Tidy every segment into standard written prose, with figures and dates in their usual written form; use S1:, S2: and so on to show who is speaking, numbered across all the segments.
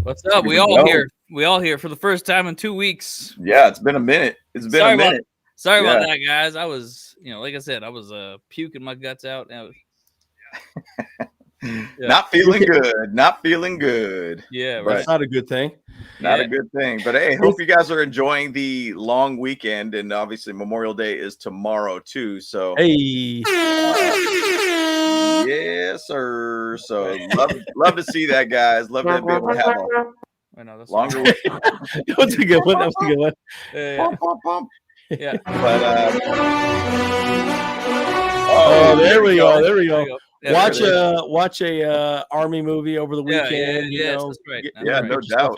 S1: What's up? We all here. We all here for the first time in 2 weeks.
S2: Yeah, it's been a minute. Sorry about
S1: that, guys. I was, like I said, I was puking my guts out.
S2: Not feeling good. Not feeling good.
S1: Yeah,
S3: right. That's not a good thing.
S2: Not a good thing. But hey, hope you guys are enjoying the long weekend, and obviously Memorial Day is tomorrow too. So
S3: hey.
S2: Yes, sir. So love to see that, guys. Love to be able to have a longer weekend.
S3: That was a good one. That was a good one.
S1: Yeah.
S2: But
S3: there we go. There we go. Yeah, watch a army movie over the weekend.
S1: That's right.
S2: No doubt.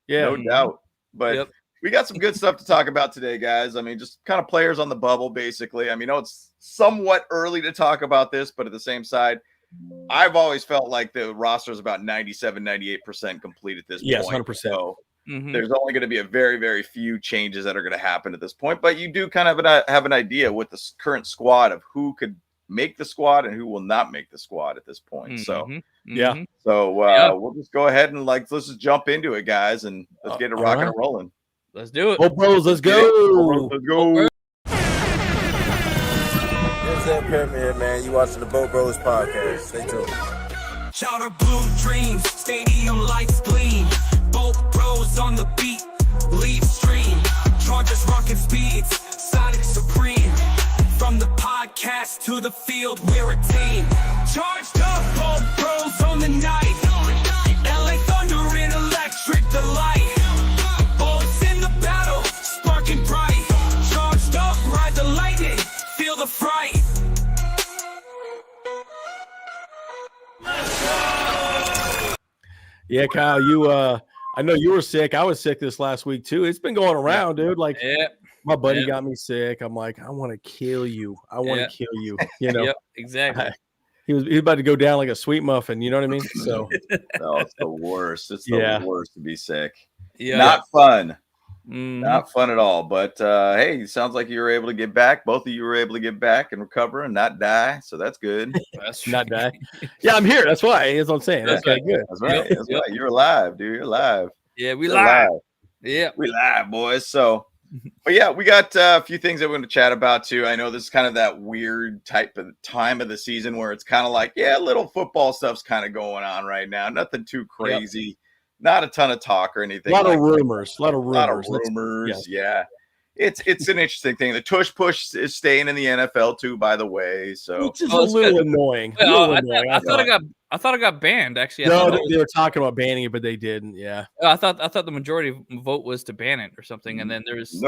S2: No doubt. But we got some good stuff to talk about today, guys. I mean, just kind of players on the bubble, basically. I mean, it's somewhat early to talk about this, but at the same side, I've always felt like the roster is about 97, 98% complete at this point.
S3: Yes, 100%.
S2: So there's only going to be a very, very few changes that are going to happen at this point. But you do kind of have an idea with the current squad of who could make the squad and who will not make the squad at this point. So we'll just go ahead and let's just jump into it, guys, and let's get it rocking and rolling.
S1: Let's do it.
S3: Oh, bros, let's go.
S2: Let's go.
S4: Premier, man. You watching the Boat Bros podcast. Stay tuned.
S5: Charter blue dreams, stadium lights gleam. Boat Bros on the beat, lead stream. Chargers rocking speeds, Sonic supreme. From the podcast to the field, we're a team. Charged up, Boat Bros on the night. LA Thunder in electric delight. Bolts in the battle, sparking bright. Charged up, ride the lightning, feel the fright.
S3: Yeah, Kyle, I know you were sick. I was sick this last week too. It's been going around, dude. Like, my buddy got me sick. I'm like, I want to kill you. I want to kill you.
S1: Yep, exactly.
S3: He was about to go down like a sweet muffin. You know what I mean? So,
S2: no, it's the worst. It's the worst to be sick.
S1: Yeah,
S2: not fun. Not fun at all. But hey, it sounds like you were able to get back. Both of you were able to get back and recover and not die. So that's good.
S3: That's not die. Yeah, I'm here. That's why. That's what I'm saying. That's good.
S2: That's right. That's right. You're alive, dude. You're alive.
S1: Yeah, we live. Yeah,
S2: we live, boys. So, but yeah, we got a few things that we're going to chat about too. I know this is kind of that weird type of time of the season where it's kind of like, little football stuff's kind of going on right now. Nothing too crazy. Not a ton of talk or anything.
S3: A lot of rumors.
S2: Yeah. It's an interesting thing. The Tush push is staying in the NFL too, by the way. So
S3: which is a little annoying.
S1: I thought it got banned. Actually,
S3: they were talking about banning it, but they didn't. Yeah,
S1: I thought the majority vote was to ban it or something, and then there was
S2: had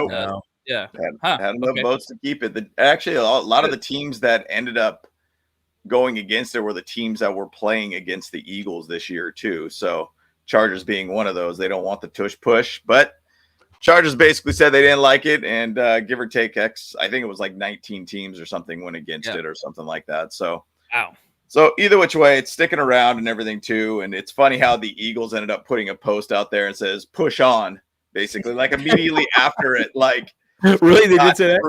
S2: enough votes to keep it. Actually, a lot of the teams that ended up going against it were the teams that were playing against the Eagles this year too. So Chargers being one of those, they don't want the Tush push, but Chargers basically said they didn't like it, and give or take I think it was like 19 teams or something went against it or something like that. So, So either which way, it's sticking around and everything too. And it's funny how the Eagles ended up putting a post out there and says "push on," basically, like immediately after it. Like,
S3: really, they did say that.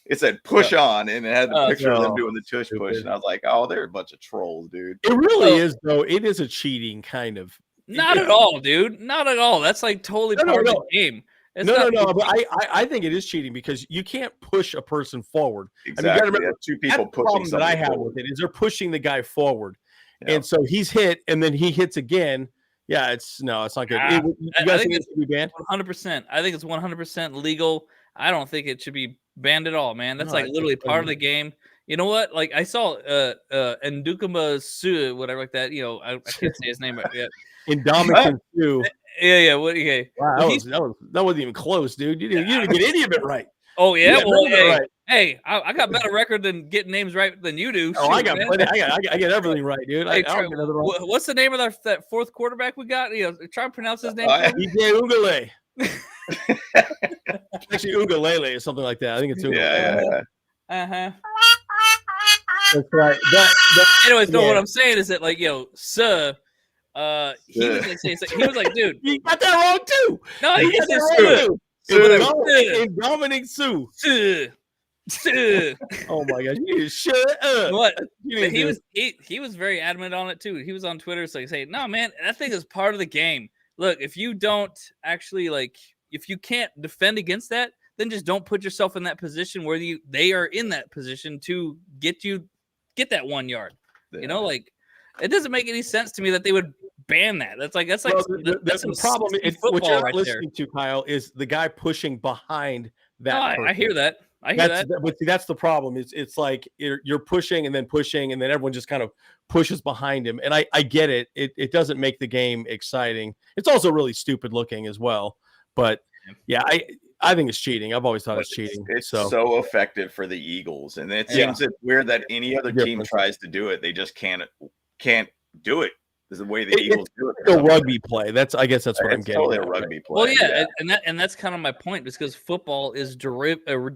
S2: It said "push on," and it had the picture of them doing the Tush push, and I was like, "Oh, they're a bunch of trolls, dude."
S3: It really is, though. It is a cheating kind of.
S1: Not at all, dude. Not at all. That's like totally part of the game.
S3: No. But I think it is cheating because you can't push a person forward.
S2: Exactly. I mean, you got to remember,
S3: two people pushing. The problem that I have with it is they're pushing the guy forward, and so he's hit, and then he hits again. Yeah, it's not good. You guys think it should be banned?
S1: 100%. I think it's 100% legal. I don't think it should be banned at all, man. That's literally part of the game. You know what? Like I saw Ndukamba Su, whatever like that. I can't say his name yet.
S3: Indomitian Su.
S1: Yeah. Okay.
S3: Wow, that wasn't even close, dude. You didn't get any of it right.
S1: Oh yeah. Well, hey, I got better record than getting names right than you do.
S3: Oh, I got everything right, dude.
S1: Hey, what's the name of that fourth quarterback we got? Try and pronounce his name.
S3: DJ Ugale. Actually, Ugalele or something like that. I think it's Ugalele.
S1: Yeah.
S3: That's right.
S1: Anyways, what I'm saying is that sir. He was like, dude,
S3: you got that wrong too.
S1: No, he got that wrong too.
S3: Dominic Sue. Oh my gosh, you shut up.
S1: What? He was very adamant on it too. He was on Twitter, so he said, "No, man, that thing is part of the game. Look, if you don't actually if you can't defend against that, then just don't put yourself in that position where they are in that position to get that 1 yard. Yeah. It doesn't make any sense to me that they would ban that. That's the problem.
S3: What you're not listening to, Kyle, is the guy pushing behind that.
S1: I hear that.
S3: But see, that's the problem. It's like you're pushing and then everyone just kind of pushes behind him. And I get it. It doesn't make the game exciting. It's also really stupid looking as well. But yeah, I think it's cheating. I've always thought it's cheating.
S2: It's so effective for the Eagles, and it seems it's weird that any other team tries to do it. They just can't do it. This is the way the Eagles do it.
S3: It's a rugby play. I guess that's what I'm getting.
S2: Totally a rugby play.
S1: Well, yeah, and that's kind of my point, because football is a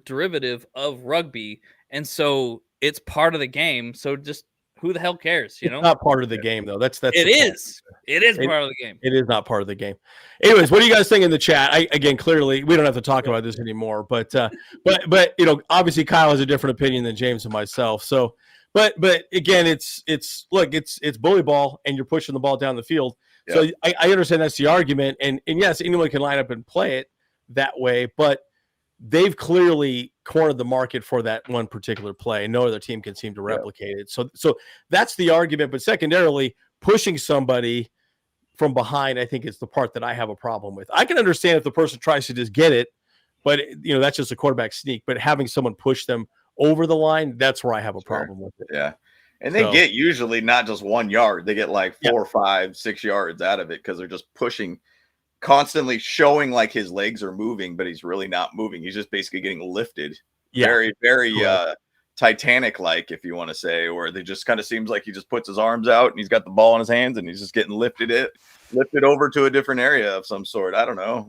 S1: derivative of rugby, and so it's part of the game. So just who the hell cares? It's
S3: not part of the game though. That's
S1: it is. It is part of the game.
S3: It is not part of the game. Anyways, what do you guys think in the chat? Clearly we don't have to talk about this anymore. But obviously Kyle has a different opinion than James and myself. So. But again, it's bully ball, and you're pushing the ball down the field. Yep. So I understand that's the argument, and yes, anyone can line up and play it that way. But they've clearly cornered the market for that one particular play. No other team can seem to replicate it. So that's the argument. But secondarily, pushing somebody from behind, I think, is the part that I have a problem with. I can understand if the person tries to just get it, but that's just a quarterback sneak. But having someone push them over the line, that's where I have a problem with it.
S2: Yeah. And they get usually not just 1 yard. They get 4, 5, 6 yards out of it, because they're just pushing, constantly showing like his legs are moving, but he's really not moving. He's just basically getting lifted. Yeah. Very, very Titanic-like, if you want to say, where they just kind of seems like he just puts his arms out and he's got the ball in his hands and he's just getting lifted over to a different area of some sort. I don't know,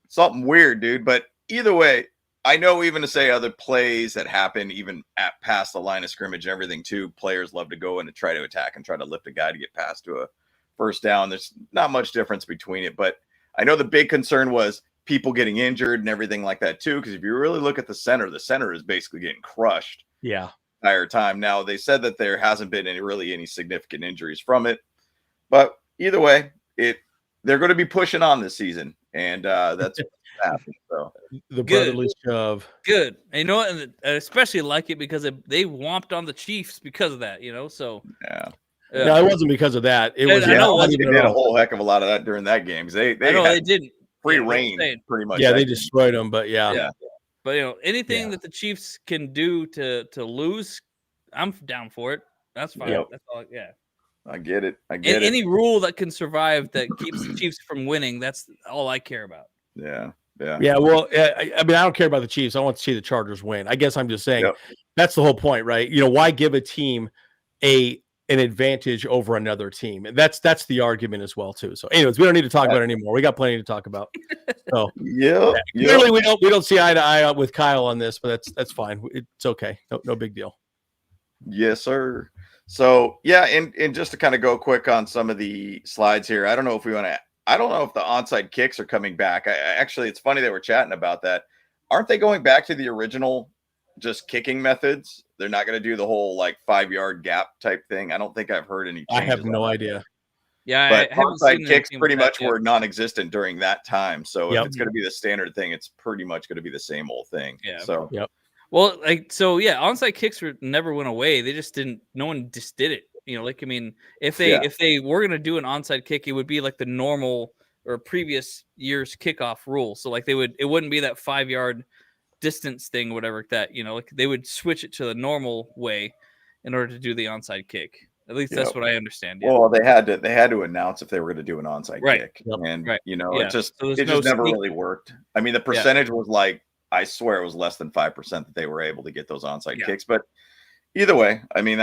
S2: something weird, dude. But either way, I know, even to say other plays that happen even past the line of scrimmage and everything too, players love to go in and try to attack and try to lift a guy to get past to a first down. There's not much difference between it, but I know the big concern was people getting injured and everything like that too, because if you really look at the center is basically getting crushed the entire time. Now, they said that there hasn't been any significant injuries from it, but either way, they're going to be pushing on this season, and that's happened. So
S3: the brotherly shove.
S1: Good. And you know what? And I especially like it because they whomped on the Chiefs because of that, so
S3: no, it wasn't because of that. It was
S2: they did a whole heck of a lot of that during that game. They
S1: didn't
S2: free reign pretty much.
S3: Yeah, they destroyed them, but
S1: but anything that the Chiefs can do to lose, I'm down for it. That's fine. Yep. That's all. Yeah.
S2: I get it.
S1: Any rule that can survive that keeps the Chiefs from winning, that's all I care about.
S2: Yeah.
S3: Well, I don't care about the Chiefs. I want to see the Chargers win. I guess I'm just saying that's the whole point, right? Why give a team an advantage over another team? And that's the argument as well too. So, anyways, we don't need to talk about it anymore. We got plenty to talk about. So, clearly we don't see eye to eye with Kyle on this, but that's fine. It's okay. No big deal.
S2: Yes, sir. So, and just to kind of go quick on some of the slides here, I don't know if the onside kicks are coming back. Actually, it's funny that we're chatting about that. Aren't they going back to the original just kicking methods? They're not going to do the whole 5-yard gap type thing. I don't think I've heard any changes.
S3: I have no idea.
S1: Yeah,
S2: but onside kicks pretty much were non-existent during that time. So if it's going to be the standard thing, it's pretty much going to be the same old thing. Yeah. So
S1: well, onside kicks never went away. They just didn't. No one just did it. If they were going to do an onside kick, it would be like the normal or previous year's kickoff rule. So it wouldn't be that 5-yard distance thing, whatever that, they would switch it to the normal way in order to do the onside kick. At least that's what I understand.
S2: Yeah. Well, they had to announce if they were going to do an onside kick. And it just never really worked. I mean, the percentage was I swear it was less than 5% that they were able to get those onside kicks. But either way, I mean,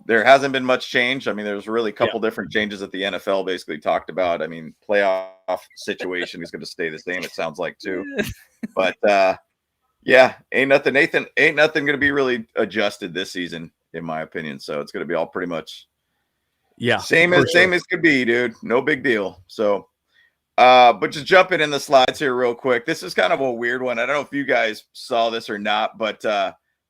S2: there hasn't been much change. I mean, there's really a couple different changes that the NFL basically talked about. I mean, playoff situation is going to stay the same, it sounds like, too. But ain't nothing going to be really adjusted this season, in my opinion. So it's going to be all pretty much same as could be, dude. No big deal. So But just jumping in the slides here real quick. This is kind of a weird one. I don't know if you guys saw this or not, but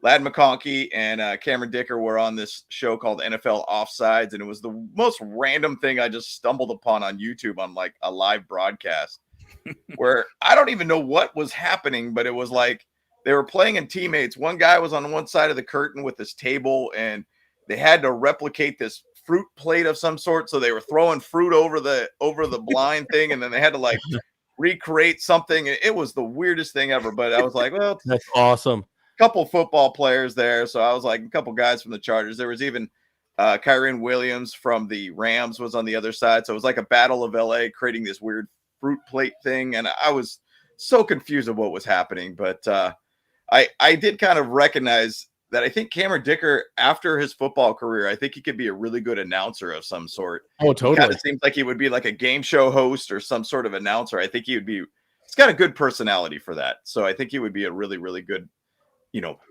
S2: Ladd McConkey and Cameron Dicker were on this show called NFL Offsides, and it was the most random thing I just stumbled upon on YouTube on like a live broadcast where I don't even know what was happening, but it was like they were playing in teammates. One guy was on one side of the curtain with this table, and they had to replicate this fruit plate of some sort. So they were throwing fruit over the blind thing, and then they had to like recreate something. It was the weirdest thing ever. But I was like, well,
S3: that's awesome.
S2: Couple football players there. So I was like, a couple guys from the Chargers. There was even Kyren Williams from the Rams was on the other side. So it was like a battle of LA creating this weird fruit plate thing. And I was so confused of what was happening. But I did kind of recognize that I think Cameron Dicker, after his football career, I think he could be a really good announcer of some sort.
S3: Oh, totally.
S2: It seems like he would be like a game show host or some sort of announcer. I think he would be, he's got a good personality for that. So I think he would be a really, really good,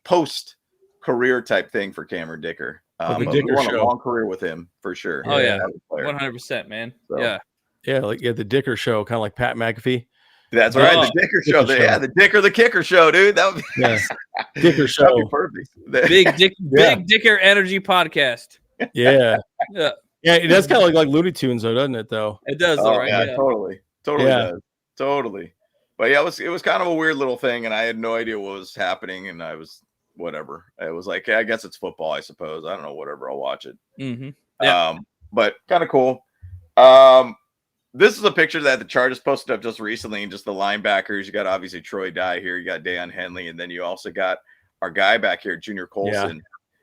S2: post career type thing for Cameron Dicker.
S3: The Dicker
S2: want
S3: show.
S2: a long career with him for sure.
S1: Oh yeah, 100%, man. So.
S3: Yeah, like the Dicker show, kind of like Pat McAfee.
S2: That's right, the Dicker show. The Dicker the Kicker show, dude. That would be
S3: Dicker show.
S2: That'd be perfect.
S1: Big Dicker Energy podcast.
S3: Yeah, it does kind of look like Looney Tunes, though, doesn't it? Though
S1: it does, though, right?
S2: Yeah, totally does, totally. But yeah, it was kind of a weird little thing, and I had no idea what was happening, and I was whatever. It was like, I guess it's football, I suppose. I don't know, whatever. I'll watch it.
S1: Mm-hmm. Yeah.
S2: But kind of cool. This is a picture that the Chargers posted up just recently, and just the linebackers. You got obviously Troy Dye here, you got Deion Henley, and then you also got our guy back here, Junior Colson. Yeah.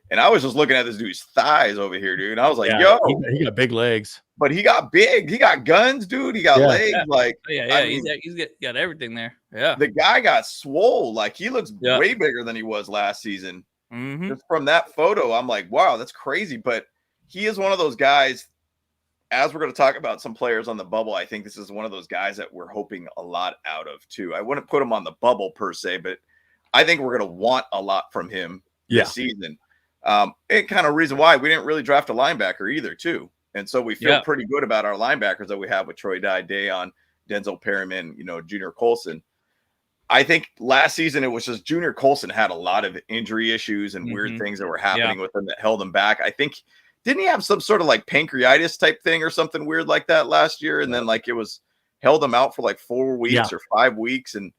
S2: And I was just looking at this dude's thighs over here, dude. And I was like, yo,
S3: he got big legs.
S2: But he got big. He got guns, dude. He got legs.
S1: Yeah.
S2: Like,
S1: he's got everything there. Yeah.
S2: The guy got swole. Like, he looks way bigger than he was last season.
S1: Mm-hmm.
S2: Just from that photo, I'm like, wow, that's crazy. But he is one of those guys, as we're going to talk about some players on the bubble, I think this is one of those guys that we're hoping a lot out of, too. I wouldn't put him on the bubble per se, but I think we're going to want a lot from him this season. And kind of reason why we didn't really draft a linebacker either, too. And so we feel pretty good about our linebackers that we have with Troy Dye, Deion, Denzel Perryman, Junior Colson. I think last season it was just Junior Colson had a lot of injury issues and weird things that were happening with him that held him back. I think, didn't he have some sort of like pancreatitis type thing or something weird like that last year? And then like it was held him out for like 4 weeks or 5 weeks. And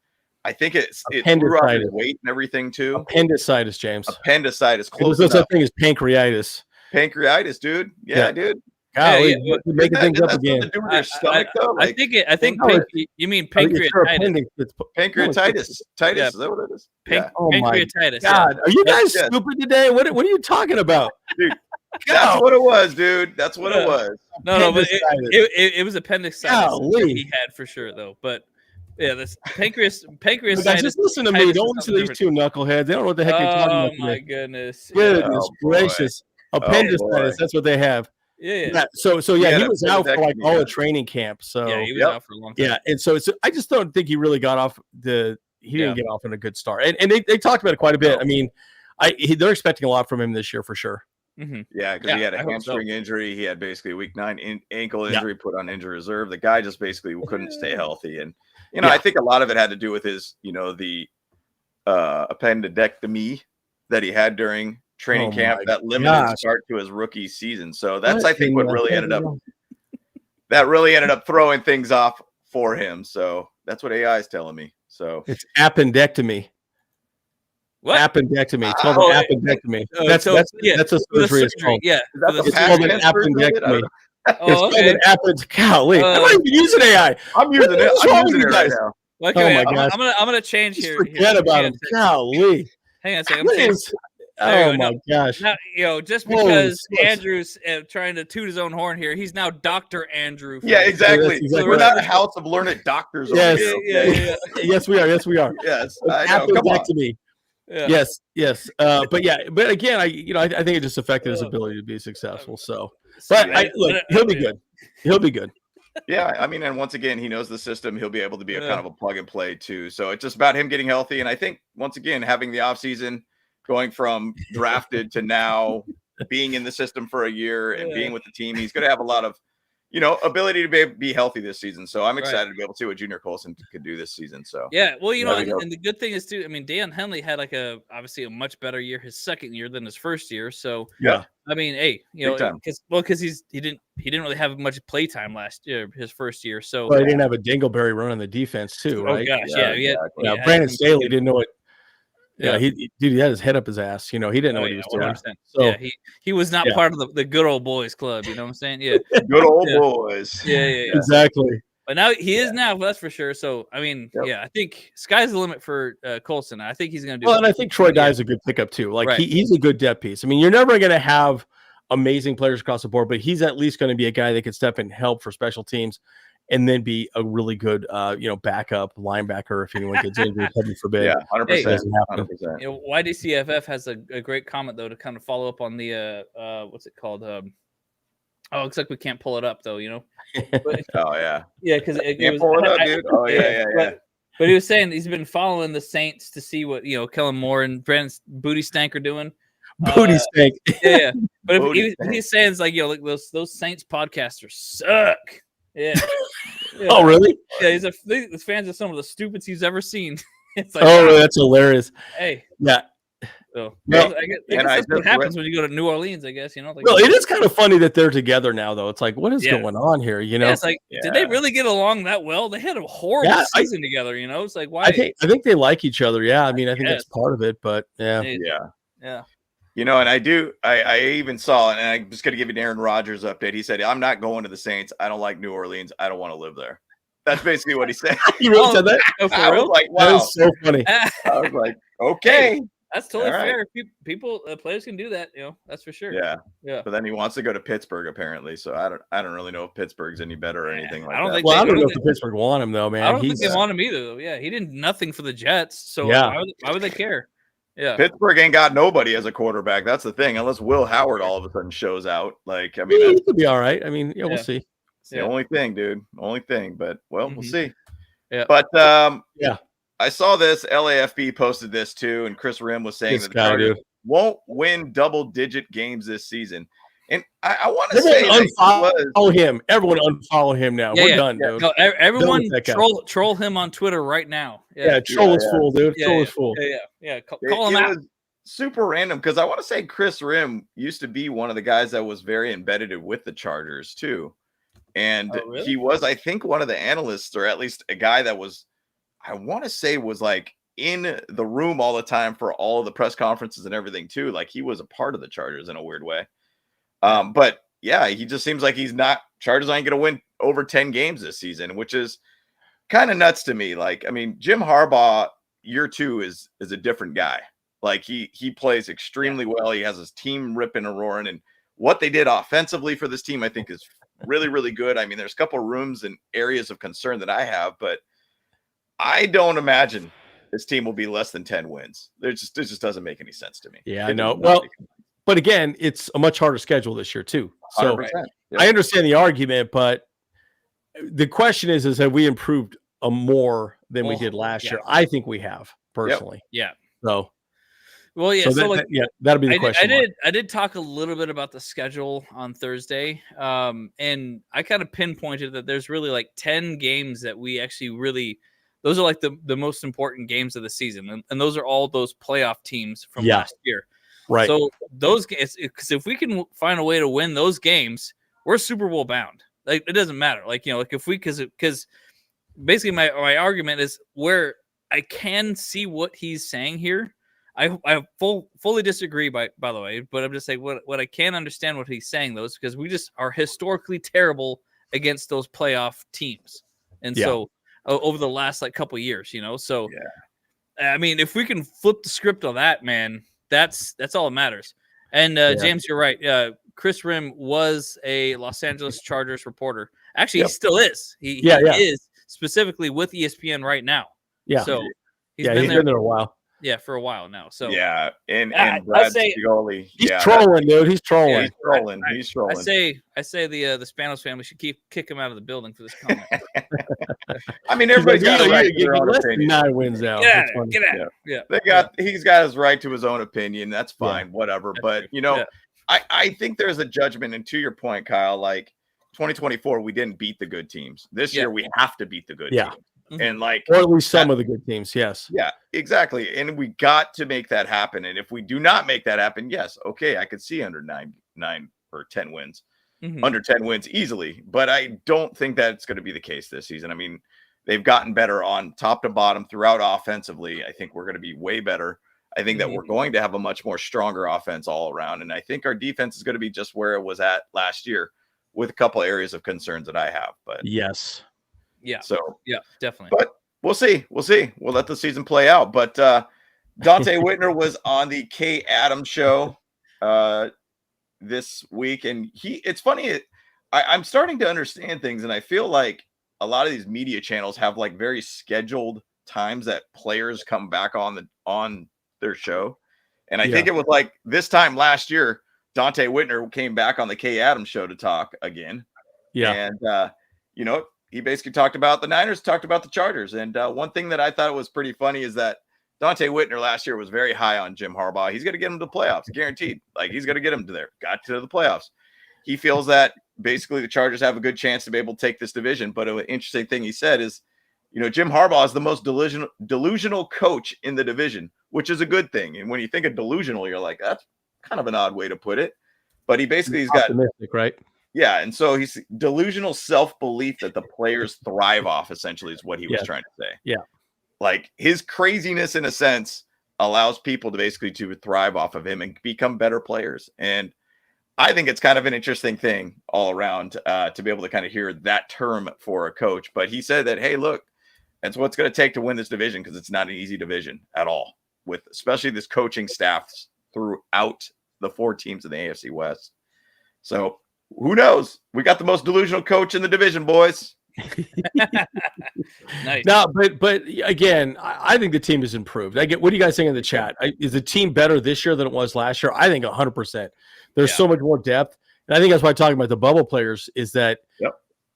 S2: I think it threw out his weight and everything too.
S3: Appendicitis, James.
S2: Appendicitis.
S3: Close enough. That thing is pancreatitis.
S2: Pancreatitis, dude. Yeah, dude.
S3: Making things up again.
S2: To do with your stomach, though?
S1: Like, I think you mean pancreatitis.
S2: Pancreatitis. Is that what it is?
S1: Pancreatitis.
S3: God, are you guys stupid today? What are you talking about?
S2: Dude, that's what it was, dude. That's what it was.
S1: No, but it was appendicitis that he had for sure, though. But yeah, this pancreatitis.
S3: Guys, just listen to me. Don't listen to these two knuckleheads. They don't know what the heck you're talking about.
S1: Oh my goodness!
S3: Goodness gracious! Appendicitis. That's what they have.
S1: Yeah.
S3: So he was out for like all the training camp. So
S1: he was out for a long time.
S3: Yeah, and so I just don't think he really got off he didn't get off in a good start. And they talked about it quite a bit. I mean, they're expecting a lot from him this year for sure.
S1: Mm-hmm.
S2: Yeah, because he had a hamstring injury. He had basically a week 9 ankle injury, put on injury reserve. The guy just basically couldn't stay healthy. And, I think a lot of it had to do with his, the appendectomy that he had during training camp that limited start to his rookie season. So that's, I think, what really ended up throwing things off for him. So that's what AI is telling me. So
S3: it's appendectomy.
S1: What?
S3: Appendectomy. It's called an appendectomy. That's a surgery. It's called.
S1: Yeah.
S3: It's called an appendectomy. It's called an appendectomy. Golly. I'm not even using AI.
S2: I'm using it. I'm using it right now.
S1: Okay, oh my gosh. I'm gonna change here.
S3: Forget about him. Golly.
S1: Hang on a second.
S3: Oh my gosh!
S1: Now, just because Andrew's trying to toot his own horn here, he's now Dr. Andrew.
S2: Yeah, exactly. So we're not a house of learned doctors.
S3: Yes,
S2: yeah.
S3: Yes, we are. Yes, we are.
S2: Yes, I know. Come on.
S3: Yeah. Yes. But again, I think it just affected his ability to be successful. So, but he'll be good. He'll be good.
S2: Yeah, I mean, and once again, he knows the system. He'll be able to be a kind of a plug and play too. So it's just about him getting healthy. And I think once again, having the offseason, going from drafted to now being in the system for a year and being with the team, he's going to have a lot of, ability to be healthy this season. So I'm excited to be able to see what Junior Colson could do this season. So
S1: yeah, well, and the good thing is too. I mean, Dan Henley had obviously a much better year his second year than his first year. So
S3: yeah,
S1: I mean, hey, because he didn't really have much play time last year, his first year. So
S3: he didn't have a Dingleberry run on the defense too, right?
S1: Oh gosh, yeah.
S3: Exactly. Brandon Staley didn't know what. Yeah, he had his head up his ass. He didn't know what he was doing.
S1: 100%. So he was not part of the good old boys club. You know what I'm saying? Yeah,
S2: good old boys.
S1: Yeah,
S3: exactly.
S1: But now he is now. That's for sure. So I mean, I think sky's the limit for Colson. I think he's going to do.
S3: Well, and I think Troy Dye is a good pickup too. Like he's a good depth piece. I mean, you're never going to have amazing players across the board, but he's at least going to be a guy that can step in and help for special teams. And then be a really good, backup linebacker if anyone gets injured, heaven forbid.
S2: Yeah, 100%.
S1: 100%. YDCFF has a great comment though to kind of follow up on the what's it called? Looks like we can't pull it up though. But,
S2: yeah,
S1: because
S2: can't pull it up, dude. Oh yeah.
S1: But he was saying he's been following the Saints to see what Kellen Moore and Brandon Booty Stank are doing.
S3: Booty Stank.
S1: Yeah. But if he's saying it's like like those Saints podcasters suck. Yeah.
S3: Oh, really?
S1: Yeah, he's fans of some of the stupids he's ever seen. It's like,
S3: that's hilarious.
S1: Hey.
S3: Yeah.
S1: So, I guess that's what happens when you go to New Orleans, I guess. Well,
S3: it is kind of funny that they're together now, though. It's like, what is going on here?
S1: It's like, did they really get along that well? They had a horrible season together, It's like, why?
S3: I think they like each other. Yeah. I mean, I think that's part of it, but yeah.
S1: Yeah.
S2: And I even saw, and I'm just going to give you an Aaron Rodgers update. He said, I'm not going to the Saints. I don't like New Orleans. I don't want to live there. That's basically what he said.
S3: He really said that?
S2: I was like, wow.
S3: That was so funny.
S2: I was like, okay.
S1: Hey, that's totally fair. People, players can do that, that's for sure.
S2: Yeah. But then he wants to go to Pittsburgh, apparently. So I don't really know if Pittsburgh's any better or anything like that.
S3: I don't know if the Pittsburgh want him, though, man.
S1: I don't think they want him either, though. Yeah, he did nothing for the Jets. So why would they care? Yeah,
S2: Pittsburgh ain't got nobody as a quarterback. That's the thing. Unless Will Howard all of a sudden shows out, he
S3: could be all right. I mean, we'll see.
S2: It's the only thing, dude. Only thing. But we'll see.
S1: Yeah.
S2: But I saw this. LAFB posted this too, and Chris Rim was saying that the Chargers won't win double-digit games this season. And I want to say
S3: unfollow him. Everyone unfollow him now. We're done, dude.
S1: No, everyone troll him on Twitter right now.
S3: Troll is fool, dude. Troll is fool.
S1: Yeah. Call him out.
S2: Was super random because I want to say Chris Rim used to be one of the guys that was very embedded with the Chargers too. And he was, I think, one of the analysts, or at least a guy that was, I want to say, was like in the room all the time for all of the press conferences and everything too. Like he was a part of the Chargers in a weird way. But yeah, he just seems like Chargers ain't going to win over 10 games this season, which is kind of nuts to me. Like, I mean, Jim Harbaugh year 2 is a different guy. Like he plays extremely well. He has his team ripping and roaring, and what they did offensively for this team, I think, is really, really good. I mean, there's a couple of rooms and areas of concern that I have, but I don't imagine this team will be less than 10 wins. It just doesn't make any sense to me.
S3: Yeah, I know. Well, but again, it's a much harder schedule this year too. So I understand the argument, but the question is have we improved more than we did last year? I think we have, personally.
S1: Yeah.
S3: So.
S1: Well, yeah. So
S3: that'll be the question.
S1: I did talk a little bit about the schedule on Thursday, and I kind of pinpointed that there's really like 10 games that we actually those are like the most important games of the season, and those are all those playoff teams from last year.
S3: Right.
S1: So those games, because if we can find a way to win those games, we're Super Bowl bound. Like it doesn't matter. Like if we because basically my argument is where I can see what he's saying here. I fully disagree by the way, but I'm just saying what I can understand what he's saying though is because we just are historically terrible against those playoff teams, and so over the last couple of years, So I mean, if we can flip the script on that, man. That's all that matters. And James, you're right. Chris Rim was a Los Angeles Chargers reporter. Actually, he still is. He is specifically with ESPN right now.
S3: Yeah.
S1: So
S3: he's been there a while.
S1: Yeah, for a while now. So
S2: and Brad Scioli,
S3: he's trolling, dude. He's trolling.
S2: Yeah, he's trolling.
S1: I say the Spanos family should kick him out of the building for this comment.
S2: I mean, everybody's got a right to their own opinion.
S3: 9 wins out.
S1: Get out. Yeah.
S2: He's got his right to his own opinion. That's fine, whatever. But I think there's a judgment, and to your point, Kyle, like 2024, we didn't beat the good teams. This year, we have to beat the good teams. And
S3: or at least some of the good teams. Yes.
S2: Yeah, exactly. And we got to make that happen. And if we do not make that happen, yes, okay, I could see under nine or 10 wins, under 10 wins easily. But I don't think that's going to be the case this season. I mean, they've gotten better on top to bottom throughout offensively. I think we're going to be way better. I think that we're going to have a much more stronger offense all around. And I think our defense is going to be just where it was at last year, with a couple of areas of concerns that I have. But
S3: yes.
S1: Yeah.
S2: So
S1: definitely.
S2: But we'll see. We'll let the season play out. But Dante Whitner was on the Kay Adams show this week, and it's funny. I'm starting to understand things, and I feel like a lot of these media channels have like very scheduled times that players come back on their show. And I think it was like this time last year, Dante Whitner came back on the Kay Adams show to talk again.
S3: Yeah.
S2: And he basically talked about the Niners, talked about the Chargers. And one thing that I thought was pretty funny is that Dante Whitner last year was very high on Jim Harbaugh. He's going to get him to the playoffs, guaranteed. Like, he's going to get him to there. Got to the playoffs. He feels that basically the Chargers have a good chance to be able to take this division. But an interesting thing he said is, Jim Harbaugh is the most delusional coach in the division, which is a good thing. And when you think of delusional, you're like, that's kind of an odd way to put it. But he's got
S3: optimistic, right?
S2: Yeah, and so he's delusional self-belief that the players thrive off, essentially, is what he was trying to say.
S3: Yeah.
S2: Like, his craziness, in a sense, allows people to basically to thrive off of him and become better players. And I think it's kind of an interesting thing all around to be able to kind of hear that term for a coach. But he said that, hey, look, that's what it's going to take to win this division, because it's not an easy division at all, with especially this coaching staffs throughout the 4 teams in the AFC West. So who knows? We got the most delusional coach in the division, boys.
S1: Nice.
S3: No, but again, I think the team has improved. What do you guys think in the chat? Is the team better this year than it was last year? I think 100%. There's so much more depth. And I think that's why I'm talking about the bubble players is that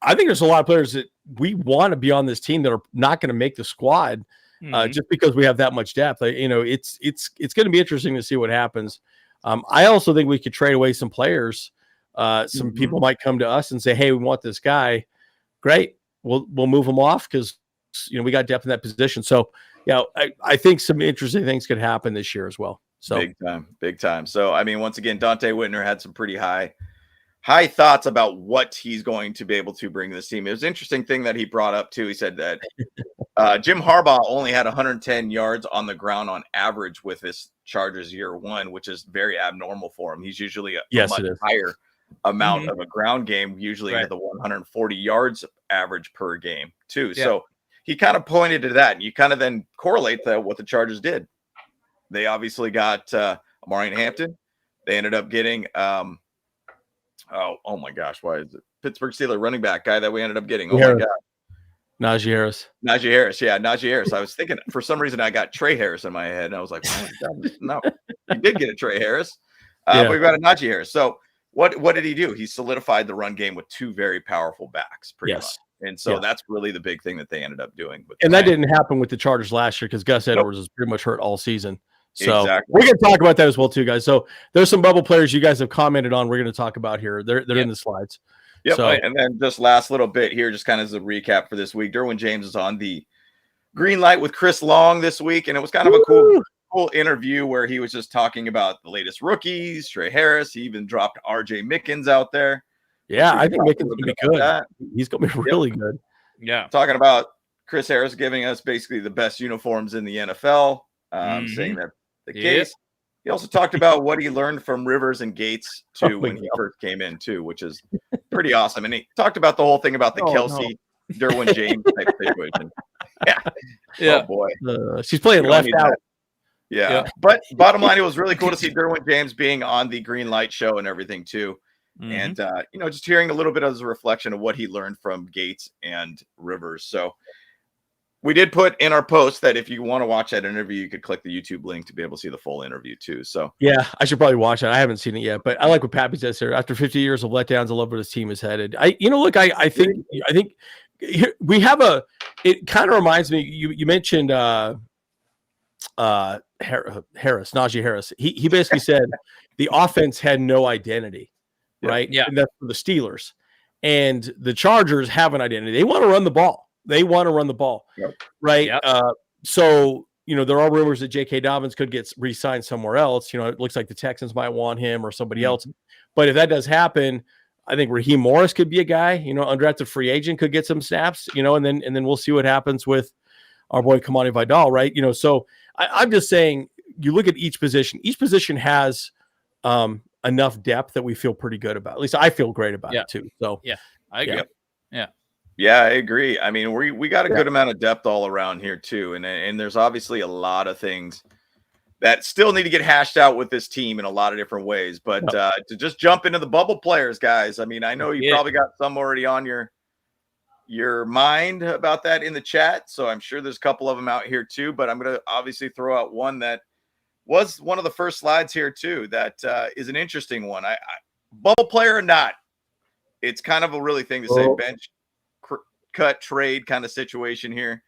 S3: I think there's a lot of players that we want to be on this team that are not going to make the squad just because we have that much depth. It's going to be interesting to see what happens. I also think we could trade away some players. Some people might come to us and say, hey, we want this guy. Great. We'll move him off because, we got depth in that position. So, I think some interesting things could happen this year as well. So
S2: big time. So, I mean, once again, Dante Whitner had some pretty high thoughts about what he's going to be able to bring to this team. It was an interesting thing that he brought up too. He said that Jim Harbaugh only had 110 yards on the ground on average with this Chargers year 1, which is very abnormal for him. He's usually a much higher amount of a ground game, usually into the 140 yards average per game too. Yeah. So he kind of pointed to that, and you kind of then correlate that what the Chargers did. They obviously got Amari Hampton. They ended up getting oh my gosh, why is it Pittsburgh Steelers running back guy that we ended up getting? Oh my god, Najee Harris. Yeah, Najee Harris. I was thinking for some reason I got Trey Harris in my head, and I was like, oh my god, no, you did get a Trey Harris, but we got a Najee Harris. So what did he do? He solidified the run game with 2 very powerful backs, pretty much. And so that's really the big thing that they ended up doing.
S3: And that didn't happen with the Chargers last year because Gus Edwards was pretty much hurt all season. So we're going to talk about that as well too, guys. So there's some bubble players you guys have commented on. We're going to talk about here. They're in the slides.
S2: Yep.
S3: So,
S2: and then just last little bit here, just kind of as a recap for this week. Derwin James is on the green light with Chris Long this week, and it was kind of a cool interview where he was just talking about the latest rookies, Trey Harris. He even dropped RJ Mickens out there.
S3: Yeah, I think Mickens is going to be good. He's going to be really good.
S1: Yeah.
S2: Talking about Chris Harris giving us basically the best uniforms in the NFL, saying that the case. He also talked about what he learned from Rivers and Gates too when he first came in too, which is pretty awesome. And he talked about the whole thing about the Kelsey, Derwin James type situation. Oh boy,
S3: she's playing left out.
S2: Yeah, but bottom line, it was really cool to see Derwin James being on the green light show and everything too. And just hearing a little bit of his reflection of what he learned from Gates and Rivers. So we did put in our post that if you want to watch that interview, you could click the YouTube link to be able to see the full interview too. So
S3: yeah, I should probably watch it. I haven't seen it yet, but I like what Pappy says here. After 50 years of letdowns, I love where this team is headed. I think we have it kind of reminds me, you mentioned Harris, Najee Harris. He basically said the offense had no identity, right?
S1: Yeah.
S3: And that's for the Steelers. And the Chargers have an identity. They want to run the ball.
S2: Yep.
S3: Right?
S1: Yep.
S3: So, there are rumors that J.K. Dobbins could get re-signed somewhere else. It looks like the Texans might want him or somebody else. But if that does happen, I think Raheem Morris could be a guy, undrafted free agent could get some snaps, and then we'll see what happens with our boy Kamani Vidal, right? So I'm just saying, you look at each position has enough depth that we feel pretty good about. At least I feel great about it too. So
S1: yeah, I agree.
S2: Yeah, I agree. I mean, we got a good amount of depth all around here too, and there's obviously a lot of things that still need to get hashed out with this team in a lot of different ways. But to just jump into the bubble players, guys, I mean, I know you probably got some already on your mind about that in the chat, so I'm sure there's a couple of them out here too. But I'm going to obviously throw out one that was one of the first slides here too. That is an interesting one. I bubble player or not, it's kind of a really thing to say. Bench cut trade kind of situation here.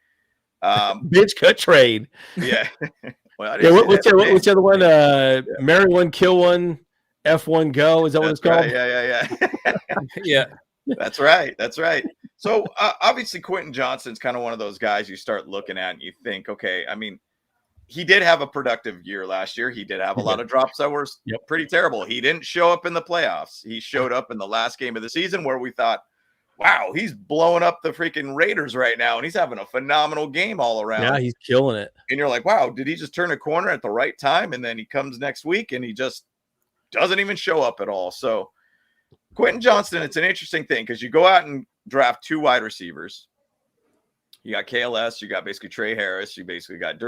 S3: Bench cut trade.
S2: Yeah. Well,
S3: what's the other one? Marry one, kill one, F1 go. Is that what it's called?
S2: Yeah.
S1: Yeah.
S2: That's right. So obviously Quentin Johnston's kind of one of those guys you start looking at and you think, okay, I mean, he did have a productive year last year. He did have a lot of drops that were pretty terrible. He didn't show up in the playoffs. He showed up in the last game of the season where we thought, wow, he's blowing up the freaking Raiders right now, and he's having a phenomenal game all around.
S3: Yeah, he's killing it.
S2: And you're like, wow, did he just turn a corner at the right time? And then he comes next week, and he just doesn't even show up at all. So Quentin Johnston, it's an interesting thing because you go out and draft 2 wide receivers. You got KLS, you got basically Trey Harris, you basically got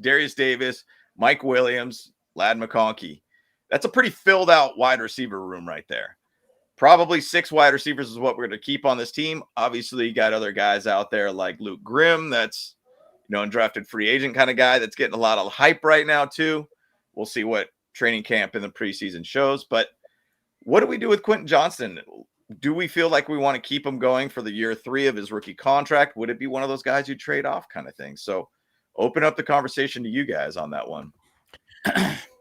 S2: Darius Davis, Mike Williams, Ladd McConkey. That's a pretty filled out wide receiver room right there. Probably 6 wide receivers is what we're going to keep on this team. Obviously, you got other guys out there like Luke Grimm, that's undrafted free agent kind of guy that's getting a lot of hype right now too. We'll see what training camp in the preseason shows. But what do we do with Quentin Johnston? Do we feel like we want to keep him going for the year 3 of his rookie contract? Would it be one of those guys you trade off kind of thing? So open up the conversation to you guys on that one.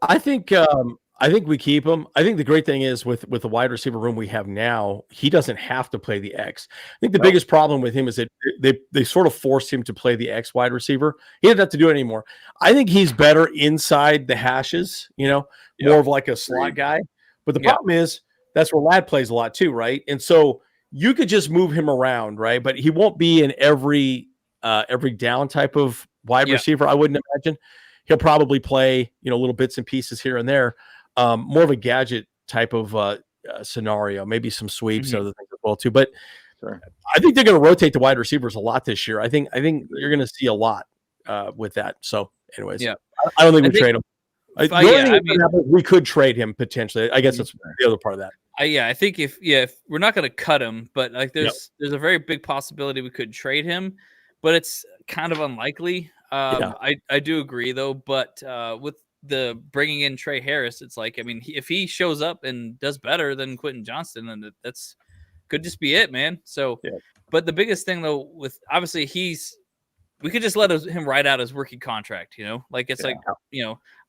S3: I think we keep him. I think the great thing is with the wide receiver room we have now, he doesn't have to play the X. I think the biggest problem with him is that they sort of forced him to play the X wide receiver. He doesn't have to do it anymore. I think he's better inside the hashes, more of like a slot guy. But the problem is that's where Ladd plays a lot too, right? And so you could just move him around, right? But he won't be in every down type of wide receiver, I wouldn't imagine. He'll probably play, little bits and pieces here and there. More of a gadget type of scenario, maybe some sweeps and other things as well too. But I think they're going to rotate the wide receivers a lot this year. I think you're going to see a lot with that. So, anyways, I don't think we trade him. We could trade him potentially. I guess that's the other part of that.
S1: I think if we're not going to cut him, but like there's a very big possibility we could trade him, but it's kind of unlikely. I do agree though, but with the bringing in Trey Harris, it's like, I mean, if he shows up and does better than Quentin Johnston, then that's could just be it, man. So, but the biggest thing though, with obviously we could just let him ride out his rookie contract, like it's like,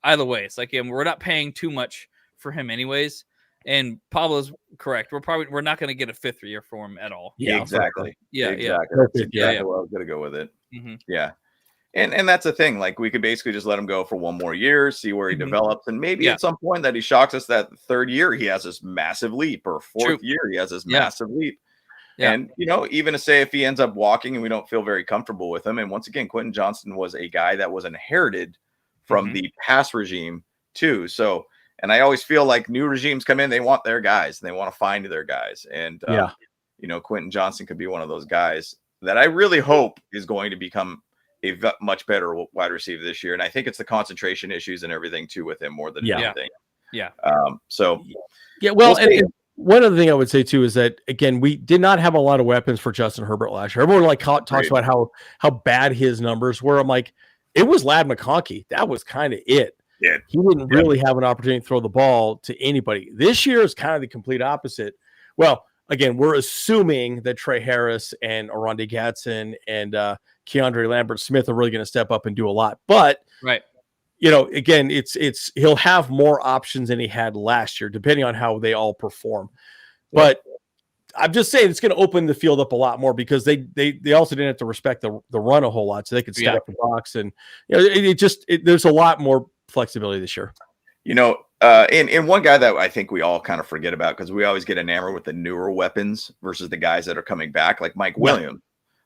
S1: either way, it's like, we're not paying too much for him anyways. And Pablo's correct. We're not going to get a 5th year for him at all.
S2: Yeah, exactly.
S1: Yeah.
S2: That's exactly where I was going to go with it. Mm-hmm. Yeah. And that's the thing. Like, we could basically just let him go for 1 more year, see where he develops. And maybe at some point that he shocks us that 3rd year, he has this massive leap, or 4th year, he has this massive leap. Yeah. And, even to say if he ends up walking and we don't feel very comfortable with him. And once again, Quentin Johnston was a guy that was inherited from the pass regime too. So, and I always feel like new regimes come in, they want their guys, and they want to find their guys. And, Quentin Johnston could be one of those guys that I really hope is going to become a much better wide receiver this year. And I think it's the concentration issues and everything too with him more than anything. Yeah.
S3: Well, and one other thing I would say too is that, again, we did not have a lot of weapons for Justin Herbert last year. Everyone talks about how bad his numbers were. I'm like, it was Ladd McConkey. That was kind of it. Yeah. He didn't really have an opportunity to throw the ball to anybody. This year is kind of the complete opposite. Well, again, we're assuming that Trey Harris and Oronde Gadsden and Keandre Lambert-Smith are really going to step up and do a lot. But again, it's he'll have more options than he had last year, depending on how they all perform. But I'm just saying it's going to open the field up a lot more because they also didn't have to respect the run a whole lot, so they could stack the box, and there's a lot more flexibility this year.
S2: And one guy that I think we all kind of forget about because we always get enamored with the newer weapons versus the guys that are coming back, like Mike Williams.